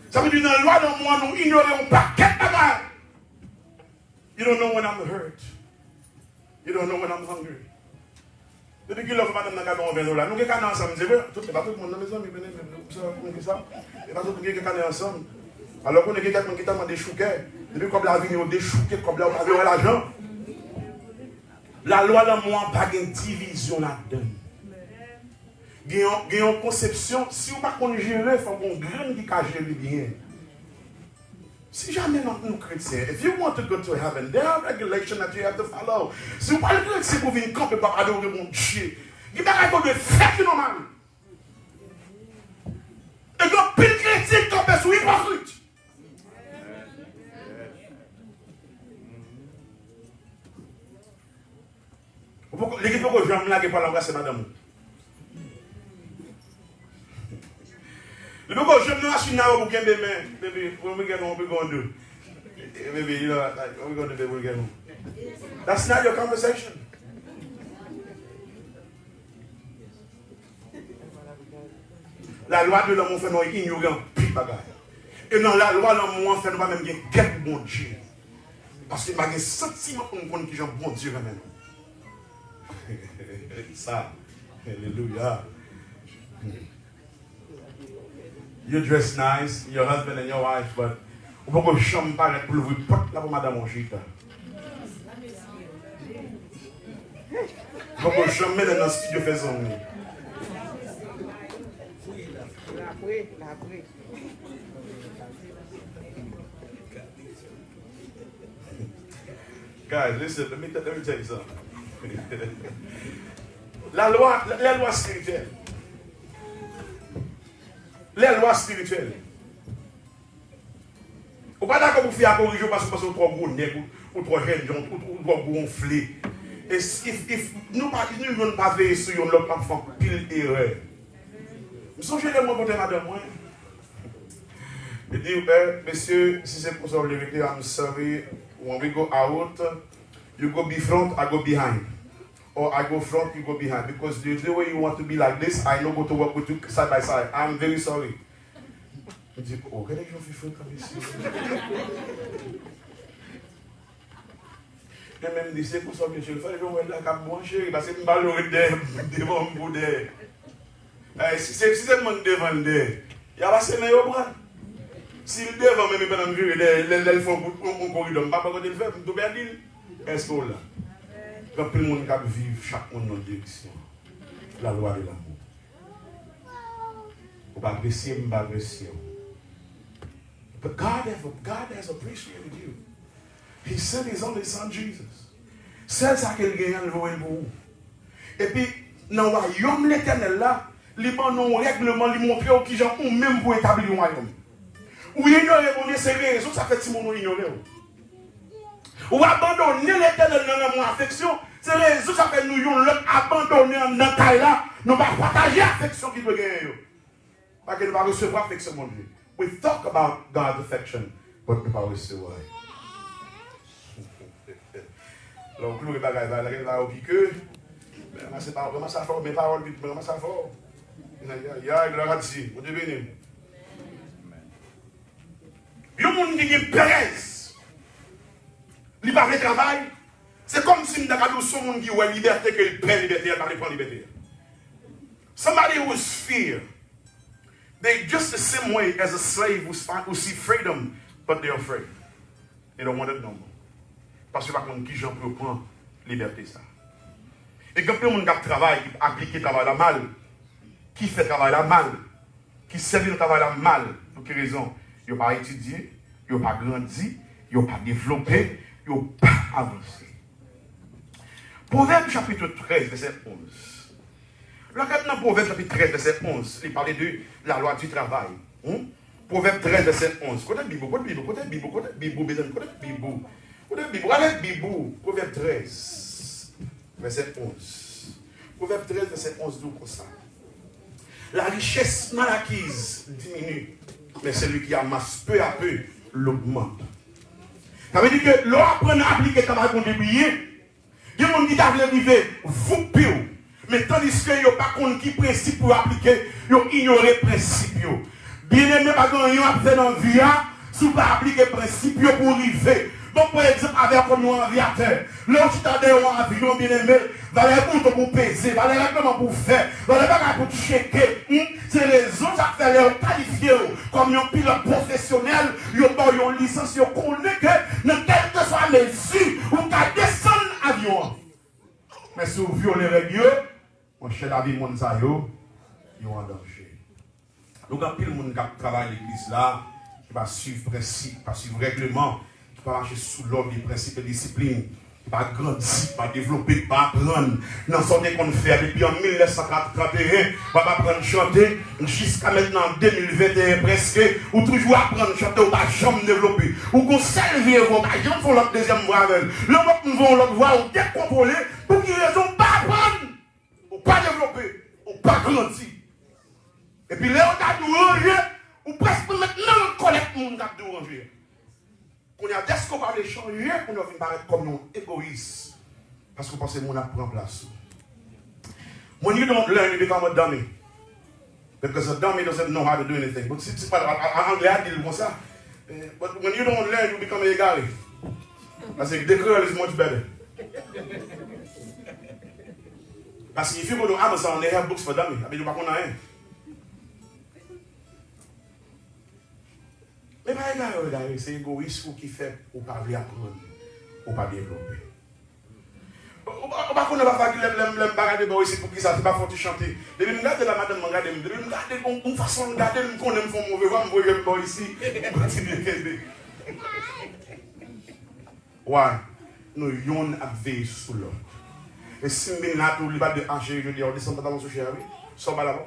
Ça veut dire dans la loi de moi, nous ignorons un paquet de bagages. You don't know when I'm hurt. You don't know when I'm hungry. Depuis que l'homme madame n'a pas envers là, nous qui sommes ensemble, c'est vrai, tout le monde dans la maison, mais ça, et pas tout le monde qui est ensemble. Alors qu'on est quelqu'un qui t'a demandé chouquet. Depuis comme la vie, on est chouquet, comme là, on a l'argent. La loi de moi, pas de division là-dedans. Il y a une conception, si vous ne pouvez pas gérer, il faut qu'on graine qui cache bien. Si jamais nous chrétiens, if you want to go to heaven, there are regulations that you have to follow. Si vous parlez de si vous venez camper pour adorer mon Dieu, il y a des choses de fait normal. Et donc, pile chrétien qui campe sur hypocrite. L'équipe que je vais me pour l'embrasser, madame. Le beaucoup je me suis now pour baby, baby, when we get home, we're going to do. Baby, you know, like, what we're going to do when we get home. That's not your conversation. La loi de l'homme fait nous ignorer un pire bagage. Et dans la loi de l'homme fait nous même guette bon Dieu. Parce que j'ai un sentiment pour nous qui j'ai bon Dieu quand même. Ça, alléluia. You dress nice, your husband and your wife, but vous pouvez chambre paraître pour l'ouvrir porte là pour madame Onchita. Vous pouvez chambre dans le studio faire son nez. Guys, listen, let me tell you something. La loi spirituelle. Les lois spirituelles. Vous ne pouvez pas d'accord pour faire corriger parce que vous êtes trop gros nègres, ou trop jeunes, ou trop gonflés. Et si nous ne pouvons pas veiller sur nous, nous faisons pile erreur. Vous songez les mots pour madame, moi. Je dis, monsieur, si c'est pour ça, I'm sorry, when we go out, you go be front, I go behind. Or I go front, you go behind. Because the way you want to be like this, I know go to work with you side by side. I'm very sorry. Je dis, oh, quel est le feu comme ici? Et même dit, c'est pour ça que je le fais, je vais la cap bon chéri, parce que je me bats devant mon boudet. Si c'est mon devant le il y a pas de meilleur bras. Si le devant même pendant que les font un corridor, je ne vais pas le faire, je vais dire, est-ce que là? Quand tout le monde vit chaque monde dans une direction. La loi de l'amour. Vous ne pas apprécier, vous ne pas apprécier. But God has appreciated you. He sent His only Son Jesus. C'est ça qu'il gagne à pour vous. Et puis, dans le royaume l'éternel là, il y a un règlement qui montre qui gens ont même pour établir un royaume. Ou ignorer mon c'est raison, ça fait si mon ignorer. Ou abandonner l'éternel dans mon affection, c'est raison ça fait nous abandonner dans la taille là, nous pas partager l'affection qui doit gagner. Parce que nous ne pas recevoir l'affection mon Dieu. We talk about God's affection, but we pas recevoir. Alors, nous, les bagages, là, là, au piqueux, c'est pas vraiment ça fort, mes paroles, vraiment ça fort. Il y a gloire à Dieu, on est béni. Il y a un monde qui est Pérez. Il parle de travail. C'est comme si nous avons son monde qui a liberté, qu'il perd liberté, il parle de liberté. Somebody who is fear. They're just the same way as a slave who see freedom, but they're afraid. They don't want it no more. Parce que par contre, qui j'en peux prendre liberté ça. Et quand le monde qui travaille, qui applique le travail là mal, qui fait le travail là mal, qui sert le travail là mal, pour quelle raison? Il n'a pas étudié, il n'a pas grandi, il n'a pas développé, il n'a pas avancé. Proverbe chapitre 13, verset 11. Regardez dans Proverbe chapitre 13, verset 11, il parlait de la loi du travail. Proverbe 13, verset 11. Côté Bible, côté Bible, côté Bible, côté Bible, côté Bible. Regardez Bible, Proverbe 13, verset 11. Proverbe 13, verset 11, d'où comme ça. La richesse mal acquise diminue, mais celui qui amasse peu à peu l'augmente. Ça veut dire que l'on apprend à appliquer le travail pour débrouiller. Il y a des gens qui doivent arriver, vous pire. Mais tandis que vous pas compte qui principe pour appliquer, vous ignorez le principe. Bien aimé, pas grand chose à faire dans la vie, si vous pas appliquer le principe pour arriver. Bon, par exemple, avec comme nous aviateur, l'autre qui t'a dit en avion, bien aimé, va les bouton pour peser, va les règlements pour faire, va les bagages pour checker. C'est raison ça fait les qualifier comme un pilote professionnel, ils ont une licence, ils connaissent que dans quelle que soit mesure, ou qu'à descendre avion. Mais si vous violez les règles, mon cher la vie, mon ça yo, ils ont en danger. Donc, un pile monde qui travaille à l'église là, qui va suivre principe, pas suivre règlement, qui va marcher sous l'ordre des principes et disciplines, qui va grandir, qui va développer, qui va apprendre. Dans ce qu'on fait depuis en 1931, on va apprendre à chanter jusqu'à maintenant 2021 presque, ou toujours apprendre à chanter, ou pas jamais développer. Ou qu'on s'élève, ou pas jamais faire l'autre deuxième voix avec. L'autre nous vont l'autre voix, ou décontrôler, pour qu'ils raison pas apprendre, ou pas développer, ou pas grandir. Et puis là, on a dû ranger, ou presque maintenant, on collecte le monde qui a dû ranger. Qu'on a dès qu'on va changer, on va paraître comme nous égoïstes. Parce qu'on pense que mon a pris en place. When you don't learn, you become a dummy. Because a dummy doesn't know how to do anything. But c'est pas en anglais, on dit comme ça. But when you don't learn, you become a égaré. Parce que the girl is much better. Parce que if you go to Amazon, they have books for dummy. I mean, you pas qu'on a un. Mais pas c'est l'égoïsme qui fait ou pas apprendre, ou pas développer. Par contre, on va faire que les bagarres de ici pour qui ça, c'est pas faut chanter. Depuis me garder la madame, me garder, depuis me garder, une façon de garder, me connaît, me font mauvais, me voyer me ici, ouais, nous yon à veiller sous l'autre. Et si me là tout le bas de hacher, je dis, on descend pas dans ce chéri, ça va là-bas,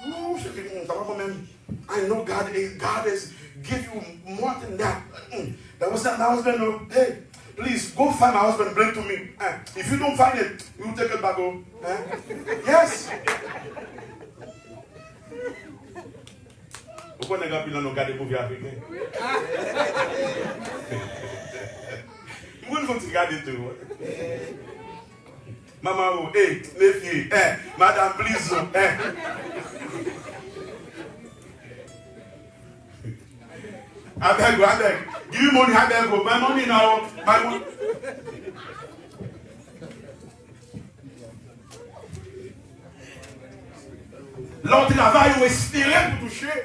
non, ça va quand même. I know God has give you more than that. That was not my husband. Hey, please go find my husband. Bring to me. If you don't find it, you take it back home. Yes. Pourquoi les gars puis là nous garder pour vivre africain? Moi il faut te garder tout. Maman, hey, mes filles, madame, please, I beg. Give me money, I beg. My money now. My money. L'on travaille ou espérer pour toucher.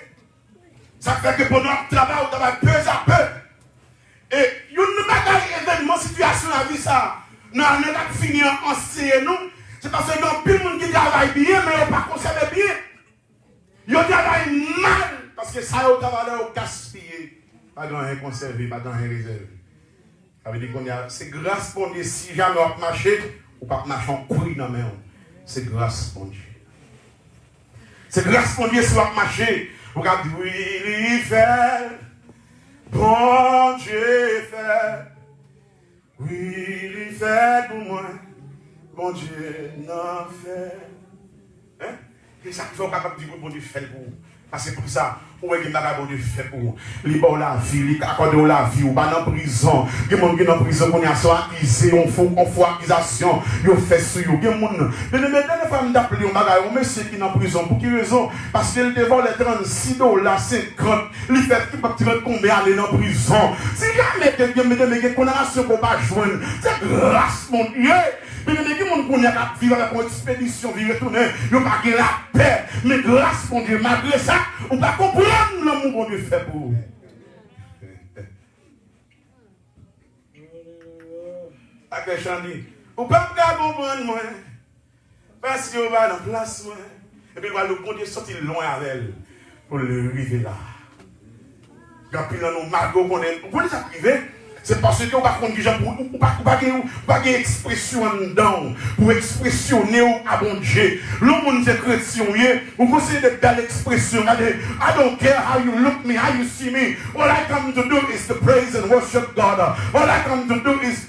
Ça fait que pendant le travail, on travaille peu à peu. Et il y a une bagaille événement, situation la vie, ça. Non, on a fini en CE, nous. C'est parce que dans plus de monde qui travaille bien, mais on ne pas conserver bien. Ils travaillent mal. Parce que ça, on travaille au gaspillé. Pas grand rien conservé, pas grand rien réservé. Ça veut dire qu'on a. C'est grâce pour Dieu. Si jamais on marche, ou pas marcher en couille dans la main. C'est grâce pour Dieu. C'est grâce pour Dieu si on marche. Vous regardez, oui, il fait. Bon Dieu fait. Oui, il fait pour moi. Bon Dieu n'en fait. Hein? Et ça, il faut capable de dire bon Dieu fait pour vous. Parce que pour ça, où est-ce que bon Dieu fait pour vous? Il bon la vie, il accorde la vie, ou pas en prison. Il y a des gens qui sont en prison, qui sont accusés, on fait accusation, ils fait sur eux. Il y a des gens, mais les femmes d'appeler un monsieur qui est en prison. Pour quelle raison? Parce qu'il devant les 36 $, 50, il fait combien aller en prison. Si jamais quelqu'un me dit que condamnation qu'on va joindre, c'est grâce, mon Dieu. Mais les gens qui vivent avec une expédition, vivent retourner, ils n'ont pas la paix. Mais grâce, mon Dieu, malgré ça, on ne peut pas comprendre l'amour qu'on Dieu fait pour vous. À que Chandi, on ne peut pas comprendre moi. Parce qu'on va dans la place, moi. Et puis, le bon Dieu sortir loin avec elle pour le arriver là. Quand puis là, nous, Margot, on est. Vous les arriver? C'est parce que on va prendre des gens pour pas expression dedans, pour expressionner à bon Dieu. L'homme est chrétien, vous conseillez de belles expressions. I don't care how you look me, how you see me. All I come to do is to praise and worship God. All I come to do is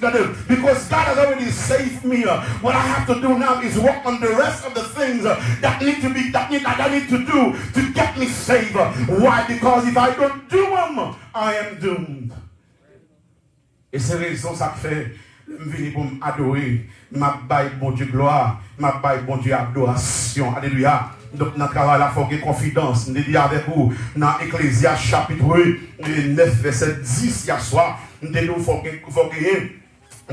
because God has already saved me. What I have to do now is work on the rest of the things that need to be that I need to do to get me saved. Why? Because if I don't do them, I am doomed. Et c'est raison ça fait, je viens pour m'adorer, ma baille bon Dieu gloire, ma baille bon Dieu adoration, alléluia. Donc dans le travail là, il faut qu'il y ait confidence. Je dis avec vous, dans Ecclésias chapitre 9, verset 10, il y a soir, il faut qu'il y ait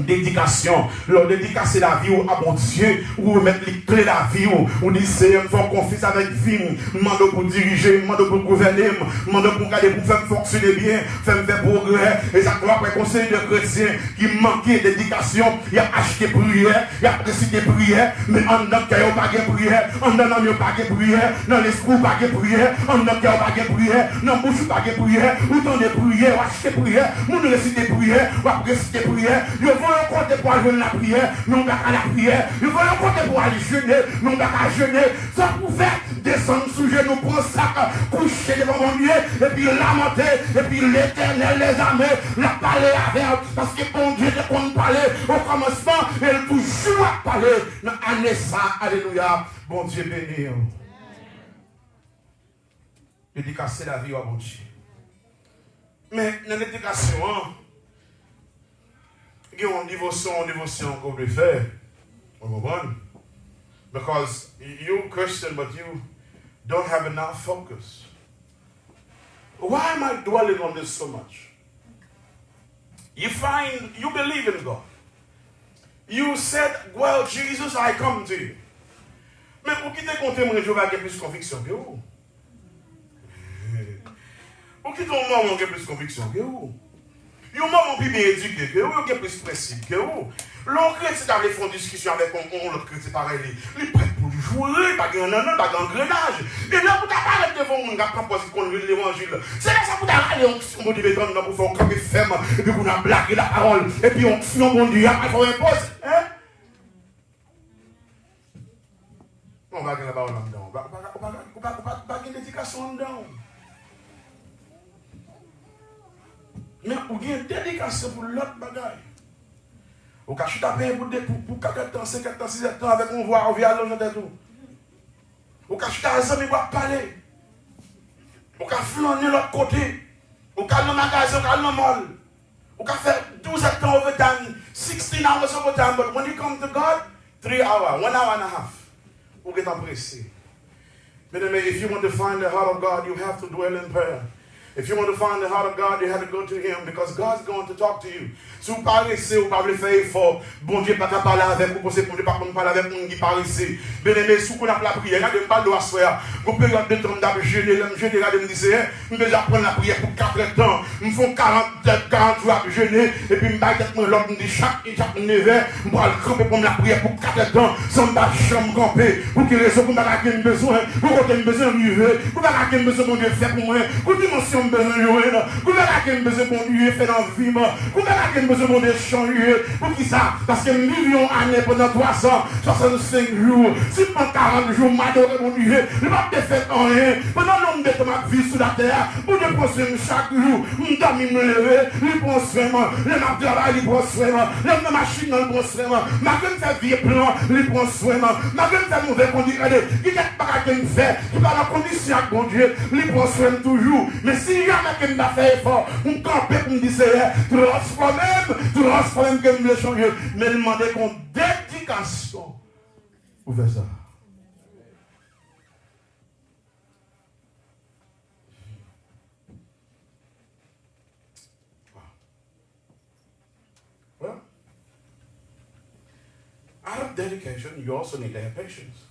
dédication, leur dédicacer la vie à bon Dieu, ou remettre les clés de la vie, ou dire c'est une fois confiance avec vie, demande pour diriger, demande pour gouverner, demande pour garder, pour faire fonctionner bien, faire progrès. Et ça croit après conseil de chrétiens qui manquait d'éducation, il a acheté prière, il a précité prière, mais en dedans qu'il n'y a pas de prière, en dedans il n'y a pas de prière, dans l'esprit pas de prière, en dedans qu'il n'y a pas de prière, dans la bouche pas de prière, ou dans des prières, ou acheter prière, ou nous réciter prière, ou préciter prière, le compter pour aller la prière, nous pas à la prière. Nous voulons compter pour aller jeûner, nous pas à jeûner. Ça pouvait descendre sous genoux, prendre sac, coucher devant mon Dieu, et puis lamenter, et puis l'Éternel les armées, la parler avec, parce que bon Dieu de qu'on parlait au commencement, elle toujours à parler. Dans l'année ça, alléluia, bon Dieu béni. Dédicacer la vie à bon Dieu. Mais dans l'éducation, il y a une dévotion qu'on peut faire. Because you Christian, but you don't have enough focus. Why am I dwelling on this so much? You believe in God. You said, well, Jesus, I come to you. Mais pour qui te compter, mon Dieu va avoir plus de conviction que vous. Pour qui ton maman a plus de conviction que vous. Yon maman plus bien éduqué que vous, yon plus principe que vous. L'autre chrétien avait fait une discussion avec l'autre chrétien pareil. Il est prêt pour jouer, pas d'engrenage. Et là, vous t'apparaître devant mon gars, quand vous connaissez l'évangile. C'est là ça vous t'apparaître, on vous dit, pour faire un camp ferme, et puis vous avez blagué la parole, et puis on tue mon Dieu, après on impose. Hein? On va gagner la parole là-dedans. On va gagner l'éducation là-dedans. Mais vous avez une dédication pour l'autre bagaille. Vous avez chuté pour 4 ans, 5 ans, 6 ans avec un voix, on vient à l'autre et tout. Vous avez chuté à l'ensemble, vous avez parlé. Vous avez flâné de l'autre côté. Vous avez dans le magasin, vous avez dans le mall. Vous avez fait 12 ans overtime, 16 hours overtime, but when you come to God, 3 hours, 1 hour and a half. Vous êtes pressé. Mais if you want to find the heart of God, you have to dwell in prayer. If you want to find the heart of God, you have to go to Him because God's going to talk to you. Si vous parlez ici, vous parlez faire effort, bon Dieu pas parler avec vous, parce que bon Dieu pas parler avec vous qui parle ici. Bien aimé, si vous avez la prière, regardez pas de soir. Vous pouvez regarder de temps d'abord jeûner, regardez me dire, je vais prendre la prière pour 4 temps. Je fais 40 jours à jeûner, et puis je vais l'autre, me dit chaque 9 heures, je vais camper pour la prière pour 4 temps, sans me chambre camper. Pour quelle raison vous n'avez pas besoin, vous avez besoin de vivre, vous n'avez pas besoin de faire pour moi, pour dimension besoin de jouer, vous n'avez pas besoin de Dieu faire dans la vie, vous n'avez pas besoin de changer. Pour qui ça? Parce que millions d'années pendant 365 jours, si pendant 40 jours, m'adorer mon Dieu, je ne vais pas faire rien. Pendant l'homme de ma vie sur la terre, pour me prendre chaque jour, je dormir me lever, je prends soin, je m'abdala, je prends soin, je me machine, je prends soin, je me fais vieux plan, je prends soin, je me fais mauvais conduire. Il n'y a pas qu'à me faire, il va la condition avec mon Dieu, je prends soin toujours. Mais si jamais je me fais effort, je me campe pour me dire, transforme que me le changer, mais demander qu'on dédication pour faire ça. Well, out of dedication, you also need to have patience.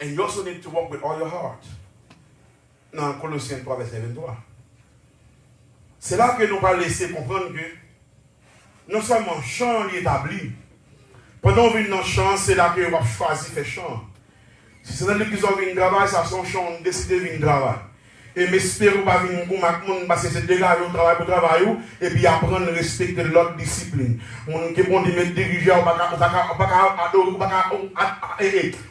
And you also need to walk with all your heart. Dans Colossiens 3, verset 23. C'est là que nous allons laisser comprendre que non seulement chant est établi, pendant qu'on vient dans le chant, c'est là que on va choisir faire chant. Si c'est dans l'église où on vient travailler, ça son chant, on décide de venir travailler. Et m'espère qu'on va venir pour monde parce que c'est déjà un travail pour travailler et puis apprendre à respecter l'autre discipline. On qui bon de diriger, on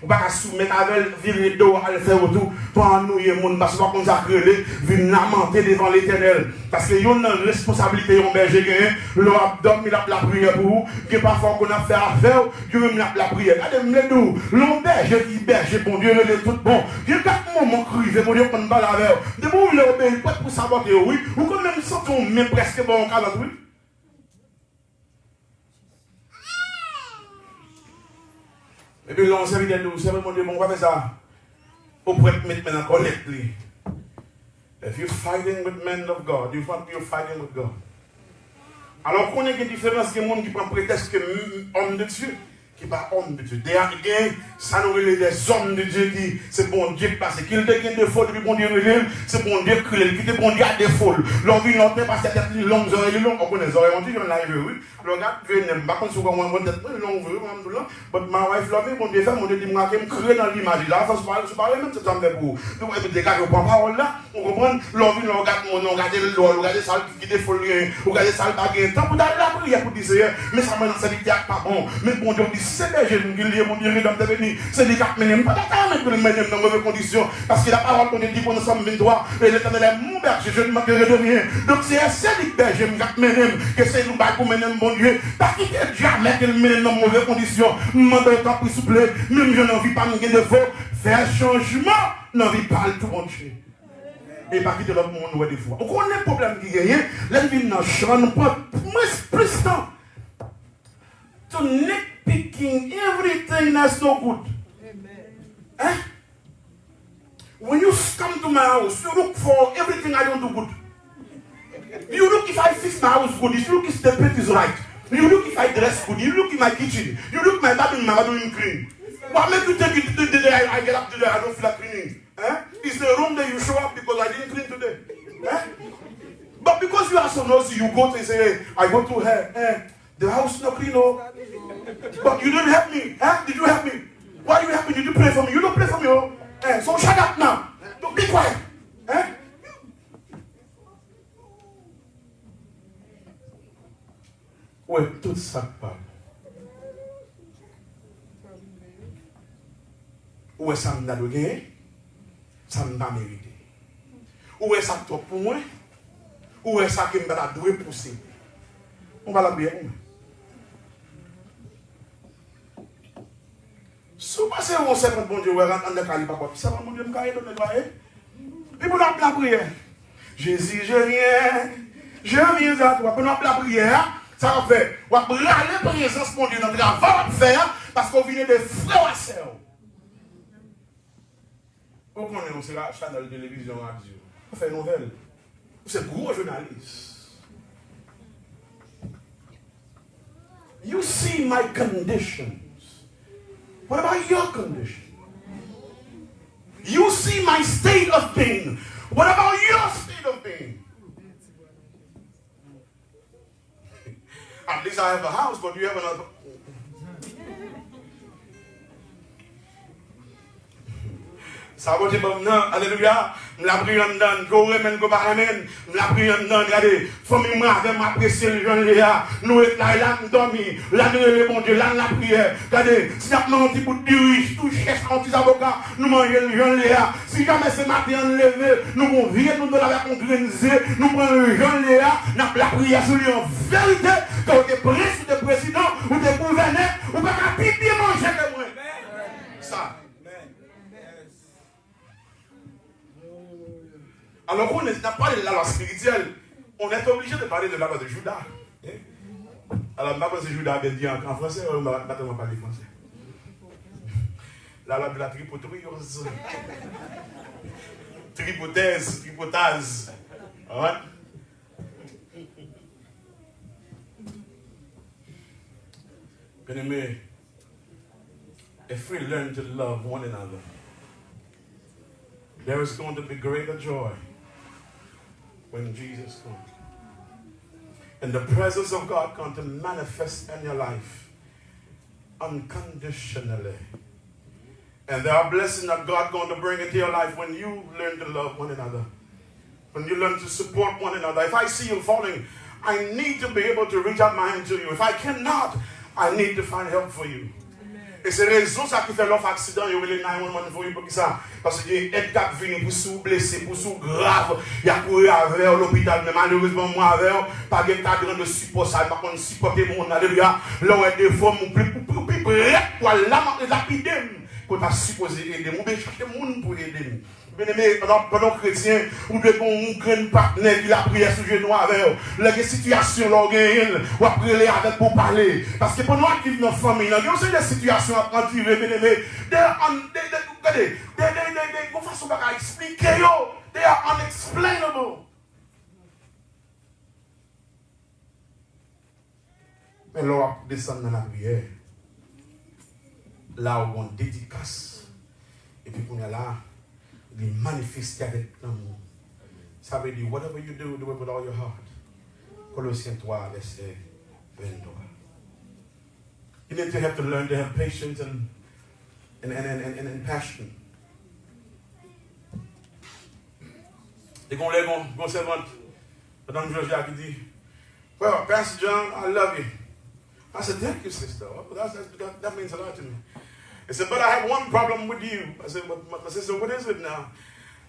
pas soumettre avec virer dos à le faire autour pour ennuyer monde parce qu'on consacrer venir lamenter devant l'Éternel parce que y a une responsabilité on berger gain l'on dormi la prière pour vous que parfois qu'on a fait affaire Dieu même la prière regardez me nous l'on berger qui berger bon Dieu le tout bon Dieu quatre moments crier bon Dieu qu'on parle avec de vous le obéir pas pour saboter oui ou quand même sentons même presque bon calme oui. Et puis l'on s'est dit, c'est vraiment Dieu, on va faire ça. Au prêtre mettre maintenant collecte. If you're fighting with men of God, you're fighting with God. Alors qu'on a une différence que monde qui prend prétexte que homme de Dieu, qui n'est pas homme de Dieu. Ça nous relève des hommes de Dieu qui, c'est bon Dieu qui passe. Qu'il dégaine des faux depuis bon Dieu relève, c'est bon Dieu qui relève. Qui est bon Dieu à des faux. L'envie de l'autre parce qu'il y a des longues oreilles longues. On connaît les oreilles, on dit, j'en arrive, oui. Regarde, je n'aime pas quand tu vois moi, tête longue, mais ma wife l'a mis, mon Dieu fait, mon Dieu dit, moi, qui me crée dans l'image. Là, il faut se parler même, c'est ça me fait pour. Donc, des gars qui prennent parole là, on comprend, l'envie de regarder le loin, regarder ça qui est folle, regarder ça le baguette. Tant pour d'aller la prière pour dire, mais ça m'a ça dit, pas bon. Mais bon Dieu dit, c'est des jeunes qui lient, mon Dieu, dans tes bénis. C'est des gars qui m'aiment pas d'accord, mais qui m'aiment dans mauvaises conditions. Parce que la parole qu'on dit, qu'on nous sommes 23, et l'éternel est mon berger, je ne manquerai de rien. Donc, c'est un seul berger, qui m'aime, que c'est nous, pour m'aimer, mon Dieu. Parce qu'il n'y a jamais qu'elle m'aime dans mauvaises conditions. M'en temps pour souffler, même je n'en vis pas, me de faux. Faire changement, n'en vis pas tout bon Dieu. Et pas quitter l'autre monde des fois. On connaît le problème qui gagne. La vie n'a changé, nous prend plus de temps. To nitpicking everything that's no good. Eh? When you come to my house, you look for everything I don't do good. You look if I fix my house good. You look if the plate is right. You look if I dress good. You look in my kitchen. You look my bathroom clean. What makes you think the day I get up today I don't feel like cleaning? Eh? It's the room that you show up because I didn't clean today. Eh? But because you are so nosy, you go to say, hey, I go to her. Eh? The house is not clean, oh. But you didn't help me. Eh? Did you help me? Why you help me? Did you pray for me? You don't pray for me, oh. Eh? So shut up now. Don't be quiet. Eh? Ouais, tout ça parle. Où est-ce que ça m'a gagné? Ça m'a mérité. Où est-ce que ça pour moi? Où est-ce que je dois pousser? On va la prière pour moi. Si vous passez au sein de bon Dieu, vous rentrez dans le calibre, ça va, mon Dieu, me cailler dans le doigt. Puis vous la prière. Jésus, je viens à toi. Pendant la prière, ça va faire. On va brûler la présence, mon Dieu, dans le travail faire, parce qu'on vient de frères et sœurs. Vous connaissez, c'est la chaîne de télévision, radio. On fait une nouvelle. C'est gros journaliste. You see my conditions. What about your condition? You see my state of being. What about your state of being? At least I have a house, but you have another. Ça va dire bon non, alléluia. La prière en donne, go remen go baramen. La prière en donne, regardez, famille moi avec m'apprécier le jeune Léa. Nous là nous dormi, là nous le bon Dieu, là la prière. Regardez, si n'a pas un petit bout de riche, tout cherche un petit avocat, nous manger le jeune Léa. Si jamais ce matin on levé, nous vont virer nous avec un organisé, nous prenons le jeune Léa, n'a la prière sur lui en vérité, quand tu es prince de président ou de gouverneur, ou pas qu'à pipi manger que moi. Ça. Alors qu'on n'a pas de la loi spirituelle, on est obligé de parler de la loi de Judas. Alors, ma c'est Judas avait dit en français, on va pas parler français. La loi de la tripotriose. Tripotase. Alright? Bien-aimé, if we learn to love one another, there is going to be greater joy when Jesus comes. And the presence of God comes to manifest in your life unconditionally. And there are blessings that God is going to bring into your life when you learn to love one another. When you learn to support one another. If I see you falling, I need to be able to reach out my hand to you. If I cannot, I need to find help for you. Et c'est raison ça qui fait l'offre accident, il y a les 911 pour pour ça. Parce que les aides qui viennent pour sous blessé, pour sous grave, il y a couru avec l'hôpital, mais malheureusement moi avec, pas de cadre de support, ça pas qu'on supporter mon alléluia. Là où il y a des formes plus prêtes pour lapider. Quand tu as supposé aider, on peut chercher des gens pour aider. Bien-aimé, pendant chrétien, vous devez un grand partenaire qui a prié sur le genou avec la situation, ou après les avec pour parler. Parce que pendant qu'ils vivent dans la famille, il y a des situations à prendre, bien-aimé. They are unexplainable. Mais là, on descend dans la prière. Là où on dédicace. Et puis, on est là, il manifeste avec l'amour. Ça veut dire, whatever you do, do it with all your heart. Colossiens 3, verset 23. You need to have to learn to have patience and passion. Et qu'on lève mon servante, Madame Georgia qui dit, well, Pastor John, I love you. I said, thank you, sister. That means a lot to me. I said, but I have one problem with you. I said, my sister, what is it now?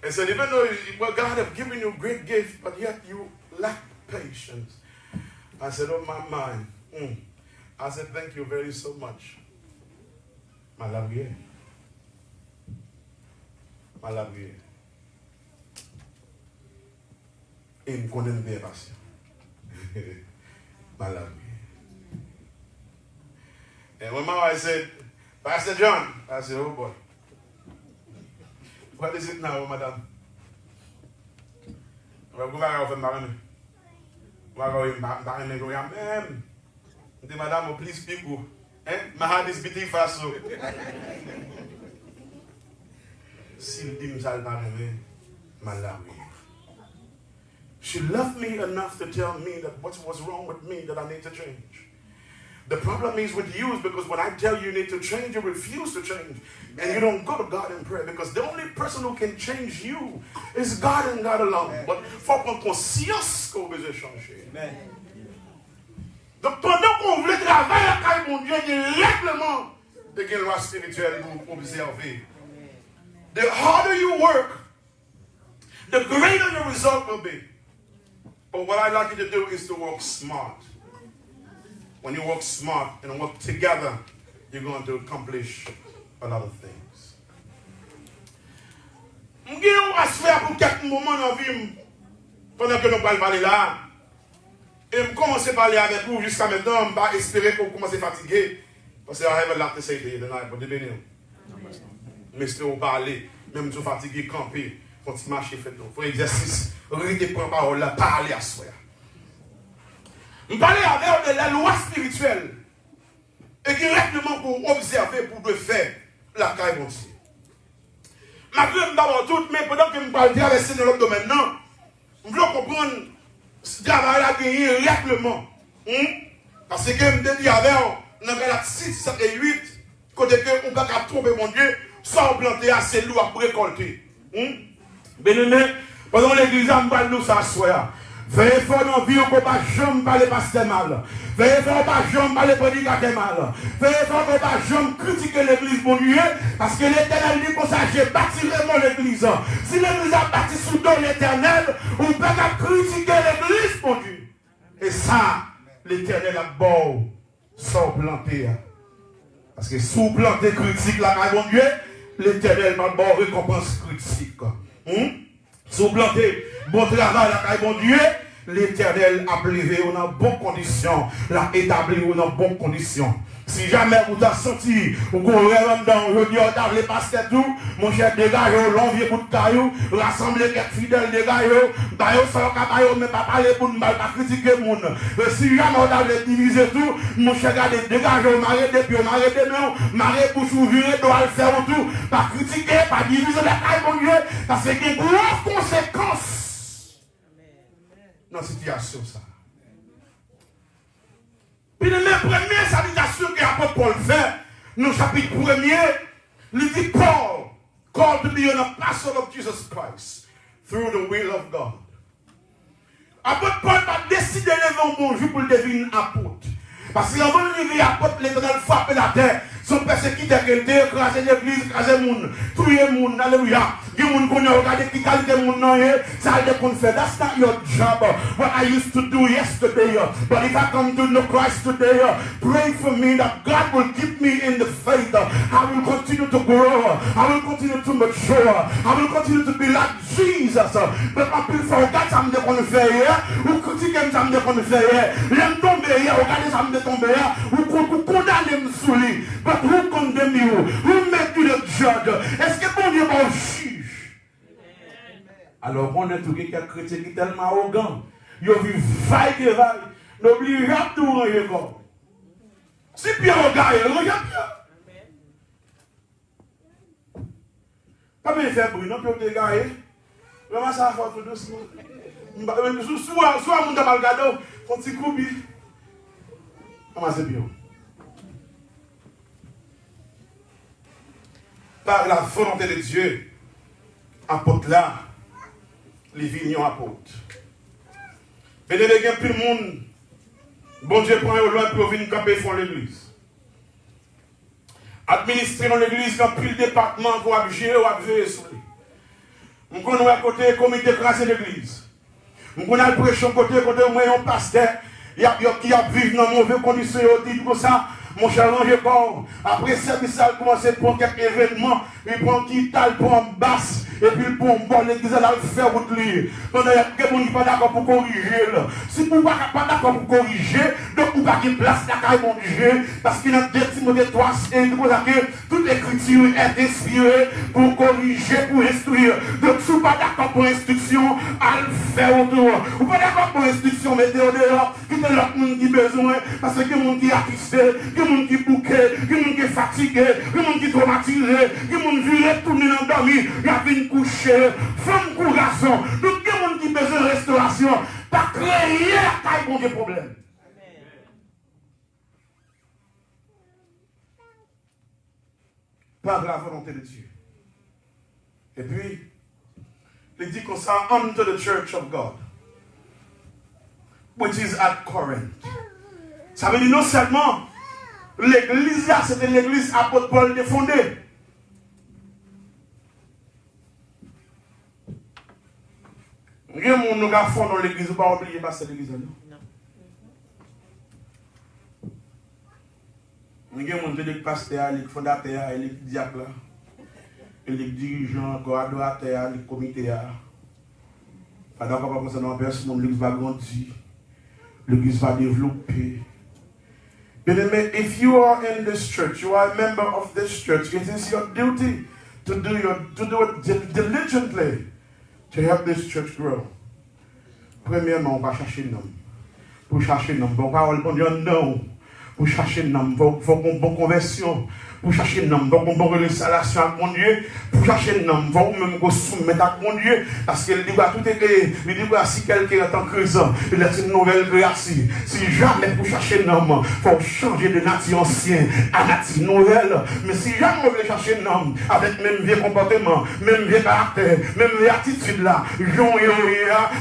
I said, even though God has given you great gifts, but yet you lack patience. I said, oh, my mind. I said, thank you very so much. I love you. I love you. Et me condamne bien patient. I love you. And when my wife said, Pastor John, I said, oh boy. What is it now, madam? Well, go back over Marine. Madam, please people. My heart is beating fast. So. She loved me enough to tell me that what was wrong with me that I need to change. The problem is with you is because when I tell you need to change, you refuse to change. And you don't go to God in prayer because the only person who can change you is God and God alone. But faut prendre conscience qu'on veut changer. Donc pendant qu'on veut travailler avec mon Dieu, il y a règlement de loi spirituelle pour observer. The harder you work, the greater your result will be. But what I like you to do is to work smart. When you work smart and work together, you're going to accomplish a lot of things. Je vais pour quelques moments dans la vie pendant que nous parlons là. Et je commence à parler avec vous jusqu'à maintenant. Je vais espérer que vous commencez à fatiguer. Parce que I have a lot to say to you tonight. But you mais je vais vous parler. Même si vous fatiguez, camper, continuez à marcher, faites-le. Pour exercice, arrêtez pour la parole, parler à soi. Je parlais avec de la loi spirituelle et directement pour observer, pour faire la caille aussi. Malgré que d'abord tout, mais pendant que je parle de traverser dans l'autre domaine, non, je veux comprendre ce travail a gagné règlement. Parce que je dis avec dans Galatie 6, 7 et 8, côté que on ne peut pas tromper mon Dieu, sans planter assez lourd pour récolter. Bien-aimé, pendant l'église, on va nous s'asseoir. Veillez fort dans la vie, on ne peut pas jamais parler pasteur mal. Veillez fort, on ne peut pas jamais parler prédicateur mal. Veillez fort, on ne peut pas jamais critiquer l'église, mon Dieu, parce que l'éternel dit comme ça, j'ai bâti vraiment l'église. Si l'église a bâti sous don l'éternel, on ne peut pas critiquer l'église, mon Dieu. Et ça, l'éternel a beau sans planter. Parce que sous planter critique, là, mon Dieu, l'éternel m'a beau récompense critique. Sous planter bon travail, là, mon Dieu, l'éternel a plévé, on a bonnes conditions, l'a établi, on a bonnes conditions. Si jamais vous avez senti, vous courez dans le dieu, les pasteurs tout, mon cher, dégagez, l'envie pour de caillou, rassemblez quelques fidèles, dégagez, d'ailleurs, ça va mais pas parler pour ne pas critiquer le monde. Si jamais vous avez divisé tout, mon cher, dégagez, m'arrêtez, puis m'arrêtez, non, m'arrêtez pour s'ouvrir, doit le faire tout, pas critiquer, pas diviser la caille, mon Dieu, parce qu'il y a des grosses conséquences dans la situation, ça. Puis la première salutation que l'apôtre Paul fait, dans le chapitre 1er, il dit Paul, called to be an apostle of Jesus Christ, through the will of God. Apôtre Paul va décider de lever un bon jour pour le devenir apôtre. Parce qu'avant de lever apôtre, l'éternel frappe la terre. Son persécuteur qui était écrasé l'église, écrasé le monde, tuer le monde, alléluia. Il y a des gens qui ont regardé qui qualité le monde, ça a été fait. That's not your job. What I used to do yesterday. But if I come to know Christ today, pray for me that God will keep me in the faith. I will continue to grow. I will continue to mature. I will continue to be like Jesus. But my people, regarde ça me dit qu'on le fait hier, ou critiquer ça me dit qu'on le fait hier. L'aime tomber hier, regardez ça me dit tomber hier, ou condamner me sous lui. But who condemn you? Who make you the judge? Est-ce que bon Dieu va au juge? Alors, on est tout quelqu'un chrétien qui est tellement arrogant. Il vit vaille de vaille. N'oublie jamais tout le monde. Si Pierre regarde, regarde Pierre. Pas bien faire bruit, non, Pierre regarde. Vraiment, ça va faire tout doucement. Soit mon mal gado, faut petit coup, comment c'est bien? Par la volonté de Dieu, apôtre là, les vignons apôtres. Et de il y a plus de monde. Bon Dieu prend au loin pour venir camper font l'église. Administrer dans l'église, quand plus le département qu'on a géré ou a veillé sur lui. On connaît à côté comité classé l'église. On connaît le prêcheur côté moi un pasteur qui a vécu dans mauvaises conditions, il dit comme ça. Mon cher Ranger Corps, après service, ça a commencé pour quelques événements, il prend qui tal pour en basse, et puis pour un bon l'église, elle a fait route lui. Pendant que vous n'êtes pas d'accord pour corriger, si vous n'êtes pas d'accord pour corriger, donc vous n'avez pas de place à mon Dieu, parce qu'il y a 2 Timothée 3, et toute l'écriture est inspirée pour corriger, pour instruire. Donc si vous n'êtes pas d'accord pour instruction, à le faire autour. Vous n'êtes pas d'accord pour instruction, mettez au dehors, quittez l'autre monde qui a besoin, parce que le monde qui est attristé, il y a des gens qui bouquent, il y a des gens qui sont fatigués, il y a des gens qui sont traumatisés, il y a des gens qui sont retournés dans le dormir, il y a une coucher, femme ou garçon. Donc il y a des gens qui ont besoin de restauration. Pas créer la taille pour des problèmes. Par la volonté de Dieu. Et puis, il dit comme ça, unto the church of God, which is at Corinth. Ça veut dire non seulement l'église là, c'était l'église apôtre Paul de fondée. Il y a des gens qui font dans l'église, vous ne pouvez pas oublier passer l'église. Il y a des gens qui pasteur, les fondateurs, les diacres, les dirigeants, les adorateurs, les comités. Pendant qu'on va penser dans la personne, l'église va grandir, l'église va développer. But if you are in this church, you are a member of this church, it is your duty to do it diligently to help this church grow. Premièrement, on va chercher un homme. Pour chercher un homme, on va répondre non. Pour chercher un homme, il faut une bonne conversion. Pour chercher un homme, il faut une bonne relation avec mon Dieu. Pour chercher un homme, il faut même qu'on se soumettre à mon Dieu. Parce qu'il dit que tout est créé. Il dit que si quelqu'un est en crise, il est une nouvelle création. Si jamais pour chercher un homme, il faut changer de nature ancienne à nature nouvelle. Mais si jamais on veut chercher un homme avec même vieux comportement, même vieux caractère, même vieux attitude là,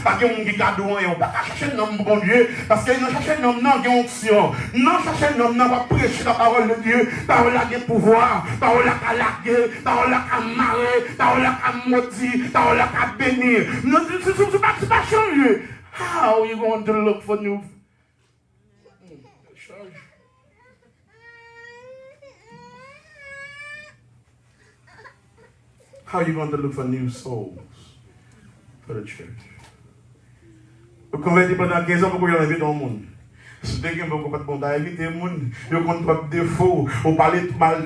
parce qu'il y a un qui a doué, on ne va pas chercher un homme bon Dieu. Parce qu'il y a chercher un homme non qui a onction. Non chercher un homme non va prêcher la parole de Dieu. Parole la pouvoir, parole à laguer, parole à marrer, parole à maudire, parole à bénir. Non, c'est pas changer. How are you going to look for new? How are you going to look for new souls for the church? Vous convertissez pendant 15 ans pour que vous avez dans le monde. Si vous avez beaucoup de monde à éviter le monde, vous avez trop de défauts, vous parlez de mal,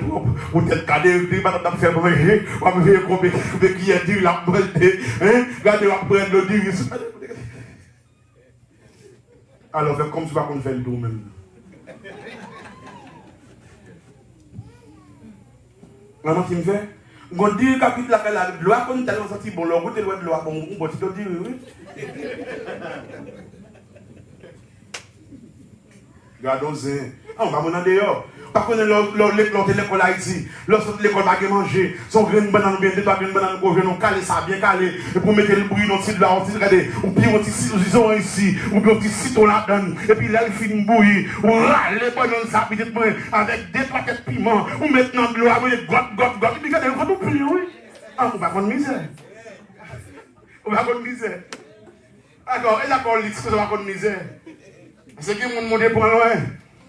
vous êtes cadé, vous avez fait manger, vous avez fait combien qui a dit la bonne, regardez, vous prenez le divis. Alors, faites comme si vous ne faites le tout même. Maman qui me fait, on dit que la loi, quand on est sorti, bon, le goût de loi de loi, bon, on peut dire oui. Regardons-y. On va m'en dehors. Par contre, l'école Haïti, lorsque l'école va manger, son grain de banane bien, deux graines de banane qu'on veut, on cale ça bien calé, et pour mettre le bruit dans le site là, on dit, regardez, on plie un petit citron ici, ou bien un petit citron là-dedans, et puis là, il finit bouillir, on râle les bananes ça, avec deux paquets de piment, on met dans de l'eau, avec gotte, et puis regardez, on va tout plier, oui. Ah, on va prendre misère. On va prendre misère. D'accord, et d'accord, on va prendre misère. C'est qui mon monde pour loin.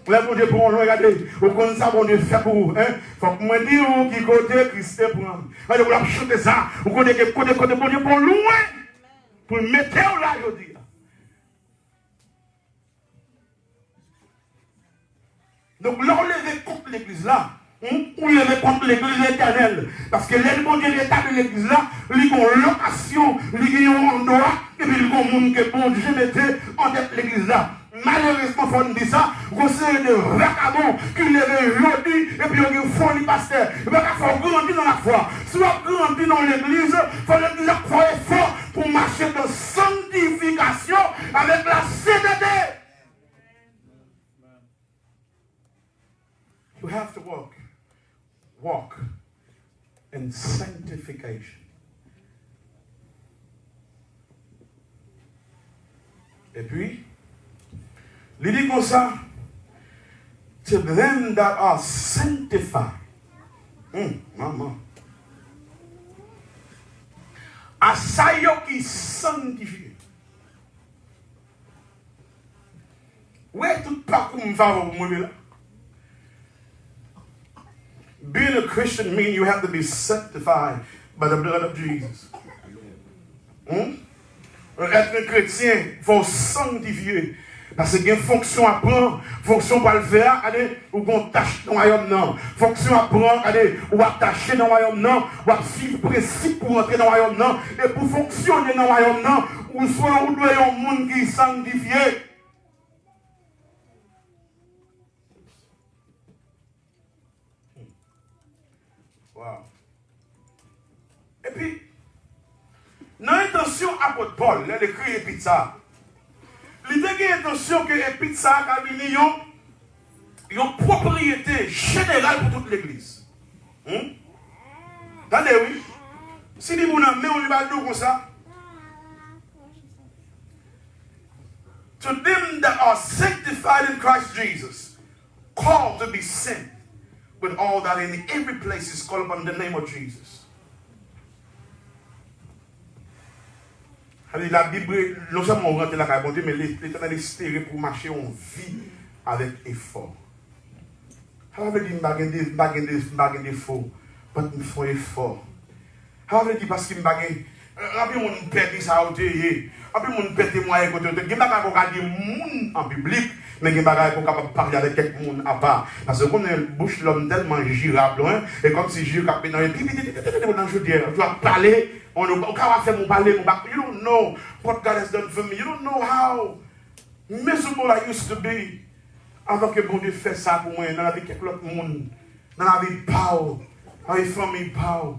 Là, mon Dieu pour loin, regardez. Vous connaissez ça, mon Dieu fait pour vous. Faut que moi dise qui côté Christ pour. Allez, vous la chanter ça. Vous connaissez côté mon Dieu pour loin. Pour mettre là, je dis. Donc, là, on lève contre l'église là. On lève contre l'église éternelle. Parce que l'aide bon Dieu, l'état de l'église là, il y a une location, il y a un endroit, et puis il y a un monde que bon Dieu mettait en tête l'église là. malheureusement, il faut nous dire ça, vous avez des vagabonds qui lèvent aujourd'hui et puis ils font les pasteurs. Il faut grandir dans la foi. Si vous grandissez dans l'église, il faut l'église faire effort pour marcher dans sanctification avec la CDD. You have to walk in sanctification. Et puis, il dit comme ça, to them that are sanctified. Maman. À ça qui sanctifié. Ouais, tout parcours me va au monde là. Being a Christian means you have to be sanctified by the blood of Jesus. Être un chrétien, il faut sanctifier. Parce qu'il y a une fonction à prendre, fonction pour le faire, ou qu'on tâche dans le royaume, non. Fonction à prendre, ou attacher dans le royaume, non. Ou à suivre principe pour entrer dans le royaume, non. Et pour fonctionner dans le royaume, non, ou soit on doit y avoir un monde qui est sanctifié. Wow. Et puis, dans l'intention apôtre Paul, il a écrit pizza. Il a l'intention que pizza a une propriété générale pour toute l'église. Attendez, oui. Si vous n'avez pas on va dire comme ça. To them that are sanctified in Christ Jesus, called to be sent, with all that in every place is called upon the name of Jesus. La Bible, non seulement on rentre la caille, mais l'Éternel est espéré pour marcher en vie avec effort. Ça veut dire que des défauts, mais il faut effort. Ça veut dire parce que après on perd ça au après on perd moyen côté il y a pas qu'on dire monde en public mais il y a pas qu'on capable parler avec quelqu'un à part parce que qu'on a une bouche l'homme tellement girable et comme si je capé dans dans je dis tu vas parler on va faire mon parler mon you don't know what God has done for me, you don't know how miserable I used to be avant que bon Dieu fait ça pour moi dans la vie de quelqu'un autre monde dans la vie Paul dans la famille Paul.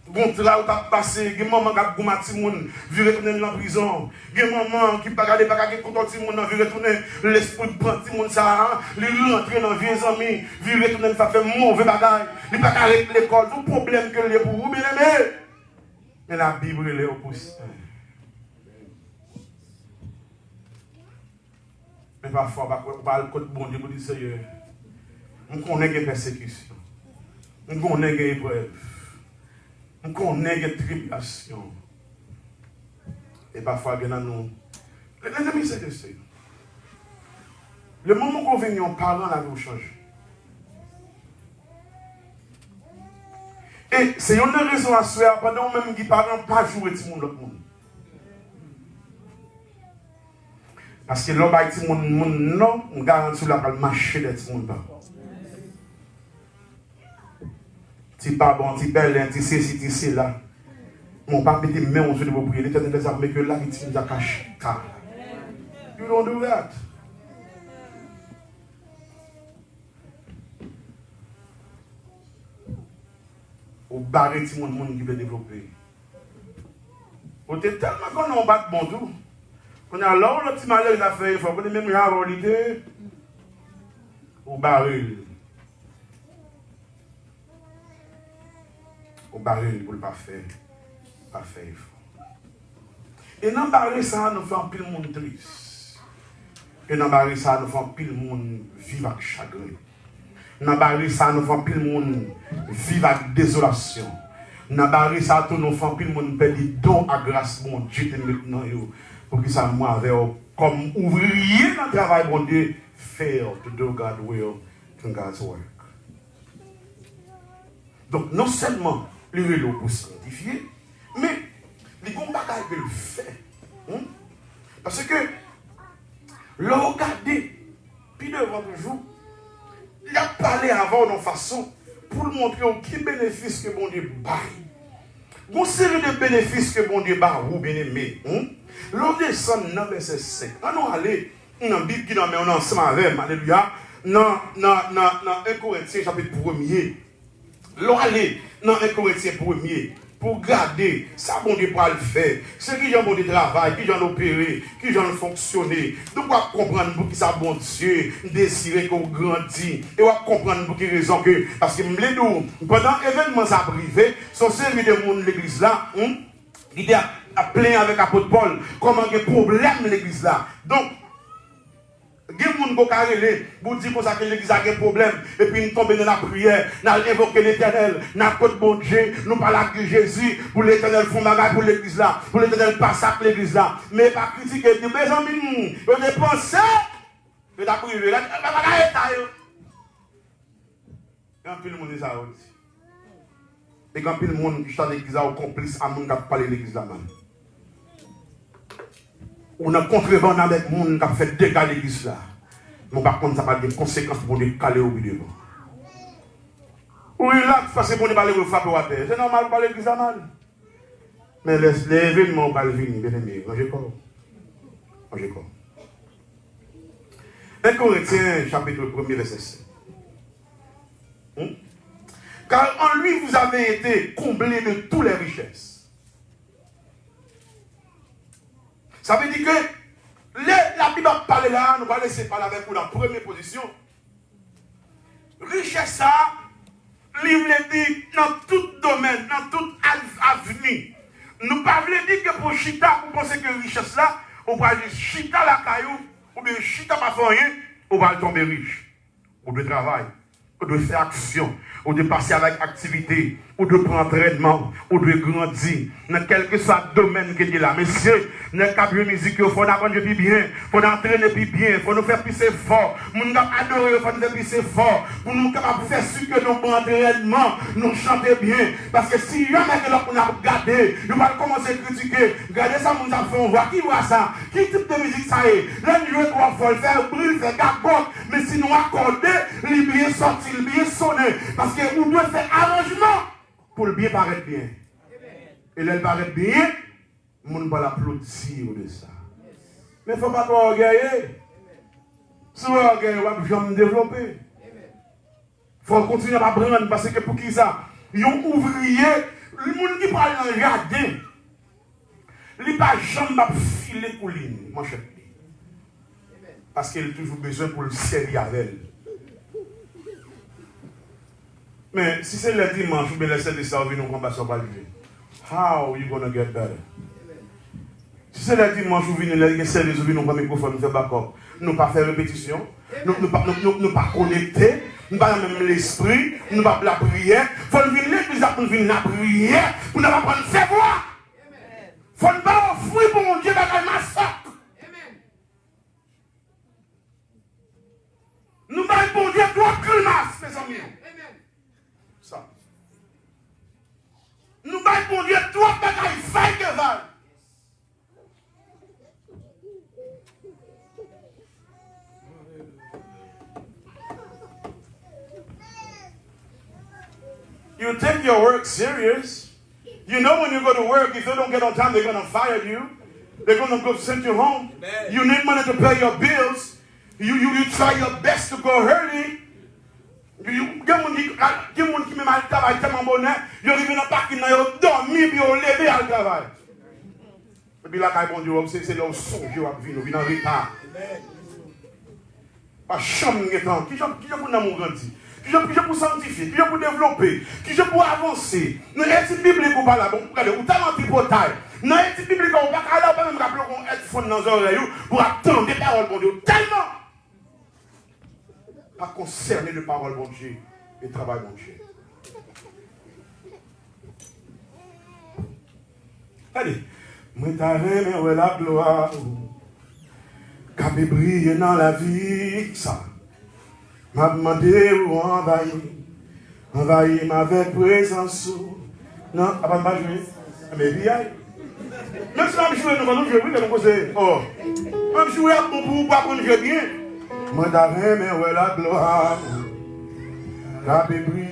Bon, là où tu as passé, il y a maman qui a gommati moun, vu retourner dans la prison. Il y a maman qui pas regarder, pas regarder contre ti moun, vu retourner l'esprit de prendre ti moun ça, il rentre dans vieux amis, vu retourner ça fait mauvais bagaille, il pas arrêter l'école, tout problème que les pour vous bien aimé. Mais la Bible elle est opposée. Mais parfois pas le côté bon Dieu pour dire Seigneur, on connaît des persécutions. On connaît des épreuves. On connaît des tribulations. Et parfois, il y a nous. Les amis, c'est que c'est. Le moment qu'on vient en parlant, la vie change. Et c'est une raison à souhaiter, pendant même qui parlent, pas jouer tout le monde l'autre monde. Parce que l'homme a dit, non, on garantit la marcher de tout le monde. Si pas bon, si belle, si c'est, si c'est là. Mon papa dit, mais on se doit prier. L'Éternel des armées que là, il nous a caché. You don't do that. Au barré, si mon monde qui veut développer. On est tellement qu'on a un bac bon tout. Qu'on a là, le petit malheur, il a fait, il faut qu'on ait même la réalité. Au barré. Au baril pour ne pas faire effort. Et dans le baril, ça nous fait un pile monde triste. Et dans le baril, ça nous fait un pile monde vivre avec chagrin. Dans le baril, ça nous fait un pile monde vivre avec désolation. Dans le baril, ça nous fait un pile monde perdre don à grâce bon Dieu maintenant pour que ça moi avec comme ouvrier dans le travail bon Dieu fail to do God's will and God's work. Donc non seulement le vélo pour sanctifier, mais les combats que le fait. Parce que le regarder, puis devant toujours, il a parlé avant de façon pour le montrer qui bénéfice que bon Dieu baille. Bon série de bénéfices que bon Dieu baille, vous bien aimé. L'on descend dans verset 5. On va aller dans la Bible qui nous met ensemble avec, alléluia, dans 1 Corinthiens chapitre 1er. L'on allait dans 1 Corinthiens 1er pour garder ça, bon Dieu pour le faire. C'est qui ont bon de travail, qui ont opéré, qui ont fonctionné. Donc, on va comprendre pour qui ça, bon Dieu, désirer qu'on grandit. Et on va comprendre pour qui raison que, parce que pendant l'événement ça privé, son service de monde l'église là, il était à plein avec l'apôtre Paul, comment il y a un problème l'église là. Donc, il y a des gens qui ont dit que l'église a un problème, et puis nous tombons dans la prière, nous invoquons l'éternel, nous avons bon Dieu, nous parlons de Jésus, pour l'éternel fond bagage pour l'église là, pour l'éternel passe à l'église là. Mais pas critiquer, mes amis, vous avez pensé, vous avez privé, vous avez un peu de monde ça aussi. Et quand il y a des gens qui sont dans l'église là, ou complices à monde qui parlent de l'église là. On a contrebande avec les gens qui ont fait dégâts à l'église là. Mais par contre, ça n'a pas de conséquences pour nous caler au milieu. Oui, là, parce que pour nous parler de frapper à terre. C'est normal de parler de l'église là mal. Mais les événements vont venir, bien aimé. Rangez corps. Rangez corps. 1 Corinthiens, chapitre 1er, verset 7. Car en lui, vous avez été comblés de toutes les richesses. Ça veut dire que la Bible parle là, nous allons laisser parler avec vous la première position. Richesse, ça, livre dit dans tout domaine, dans toute avenue. Nous ne pouvons pas dire que pour chita, pour penser que richesse là, on va dire chita la caillou, ou bien chita pas faire rien, on va tomber riche. On doit travailler, on doit faire action, on doit passer avec activité, on doit prendre entraînement, on doit grandir, dans quel que soit le domaine qui est là. Messieurs, dans le cadre de musique, il faut apprendre plus bien, il faut entraîner plus bien, il faut nous faire plus fort, nous nous adorer, il faut nous faire plus fort, pour nous capables de faire ce que nous prenons entraînement, nous chanter bien. Parce que si jamais on a regardé, nous allons commencer à critiquer, regardez ça, nous avons fait, on voit qui voit ça, qui type de musique ça est, là nous jouons trois fois, faire brûler, faire gagote, mais si nous accordons, il bien sorti, il bien sonné, parce que nous devons faire arrangement pour le bien paraître bien. Et là, il paraît bien, on ne va pas l'applaudir de ça. Mais il ne faut pas trop orgueiller. Si vous orgueillez, vous ne pouvez développer. Il faut continuer à apprendre parce que pour qui ça? Ils ont ouvrier, le monde qui parle dans le jardin, il n'a pas jamais filer pour lui, mon cher. Parce qu'il a toujours besoin pour le servir avec elle. Mais si c'est le dimanche ou bien le service de servir, nous ne pouvons pas survivre. How are you going to get better? Si c'est le dimanche où vient le service, où nous pas microphone, nous faisons backup. Nous ne pas faire répétition, nous ne pas connecter, nous ne pas même l'esprit, nous ne pas la prière. Il faut venir l'église pour venir la prière, pour ne pas prendre ses voix. Il faut ne pas offrir pour mon Dieu dans le massacre. Nous ne pas répondre à trois grimaces, mes amis. Ça. Nous ne pas répondre à trois bagailles failles que valent. You take your work serious. You know when you go to work, if you don't get on time, they're going to fire you. They're going to go send you home. Amen. You need money to pay your bills. You try your best to go early. You get money qui met mal travail tellement bonheur. You arrive dans le parking, you dormi, puis you levé à le travail. Et puis là, quand bon Dieu, c'est là où songe, vous venez en retard. Pas chambre de temps. Qui j'ai pour nous grandir? Qui j'ai pour sanctifier? Qui j'ai pour développer? Qui j'ai pour avancer? Dans les études bibliques, on parle, regardez, vous avez un petit portail. Dans les études bibliques, on va pas même rappeler qu'on est fond dans les oreilles pour attendre des paroles de Dieu. Tellement pas concerné de paroles de Dieu et travail de Dieu. Allez, moi t'avais mais la gloire. Qui brille dans la vie, ça. M'a demandé où envahir avec présence. Non, avant de jouer. Mais bien. Même si on joue, nous allons jouer, oui, nous causer. Oh, on joue pour apprendre à jouer bien. Moi, t'avais mais la gloire. Qui brille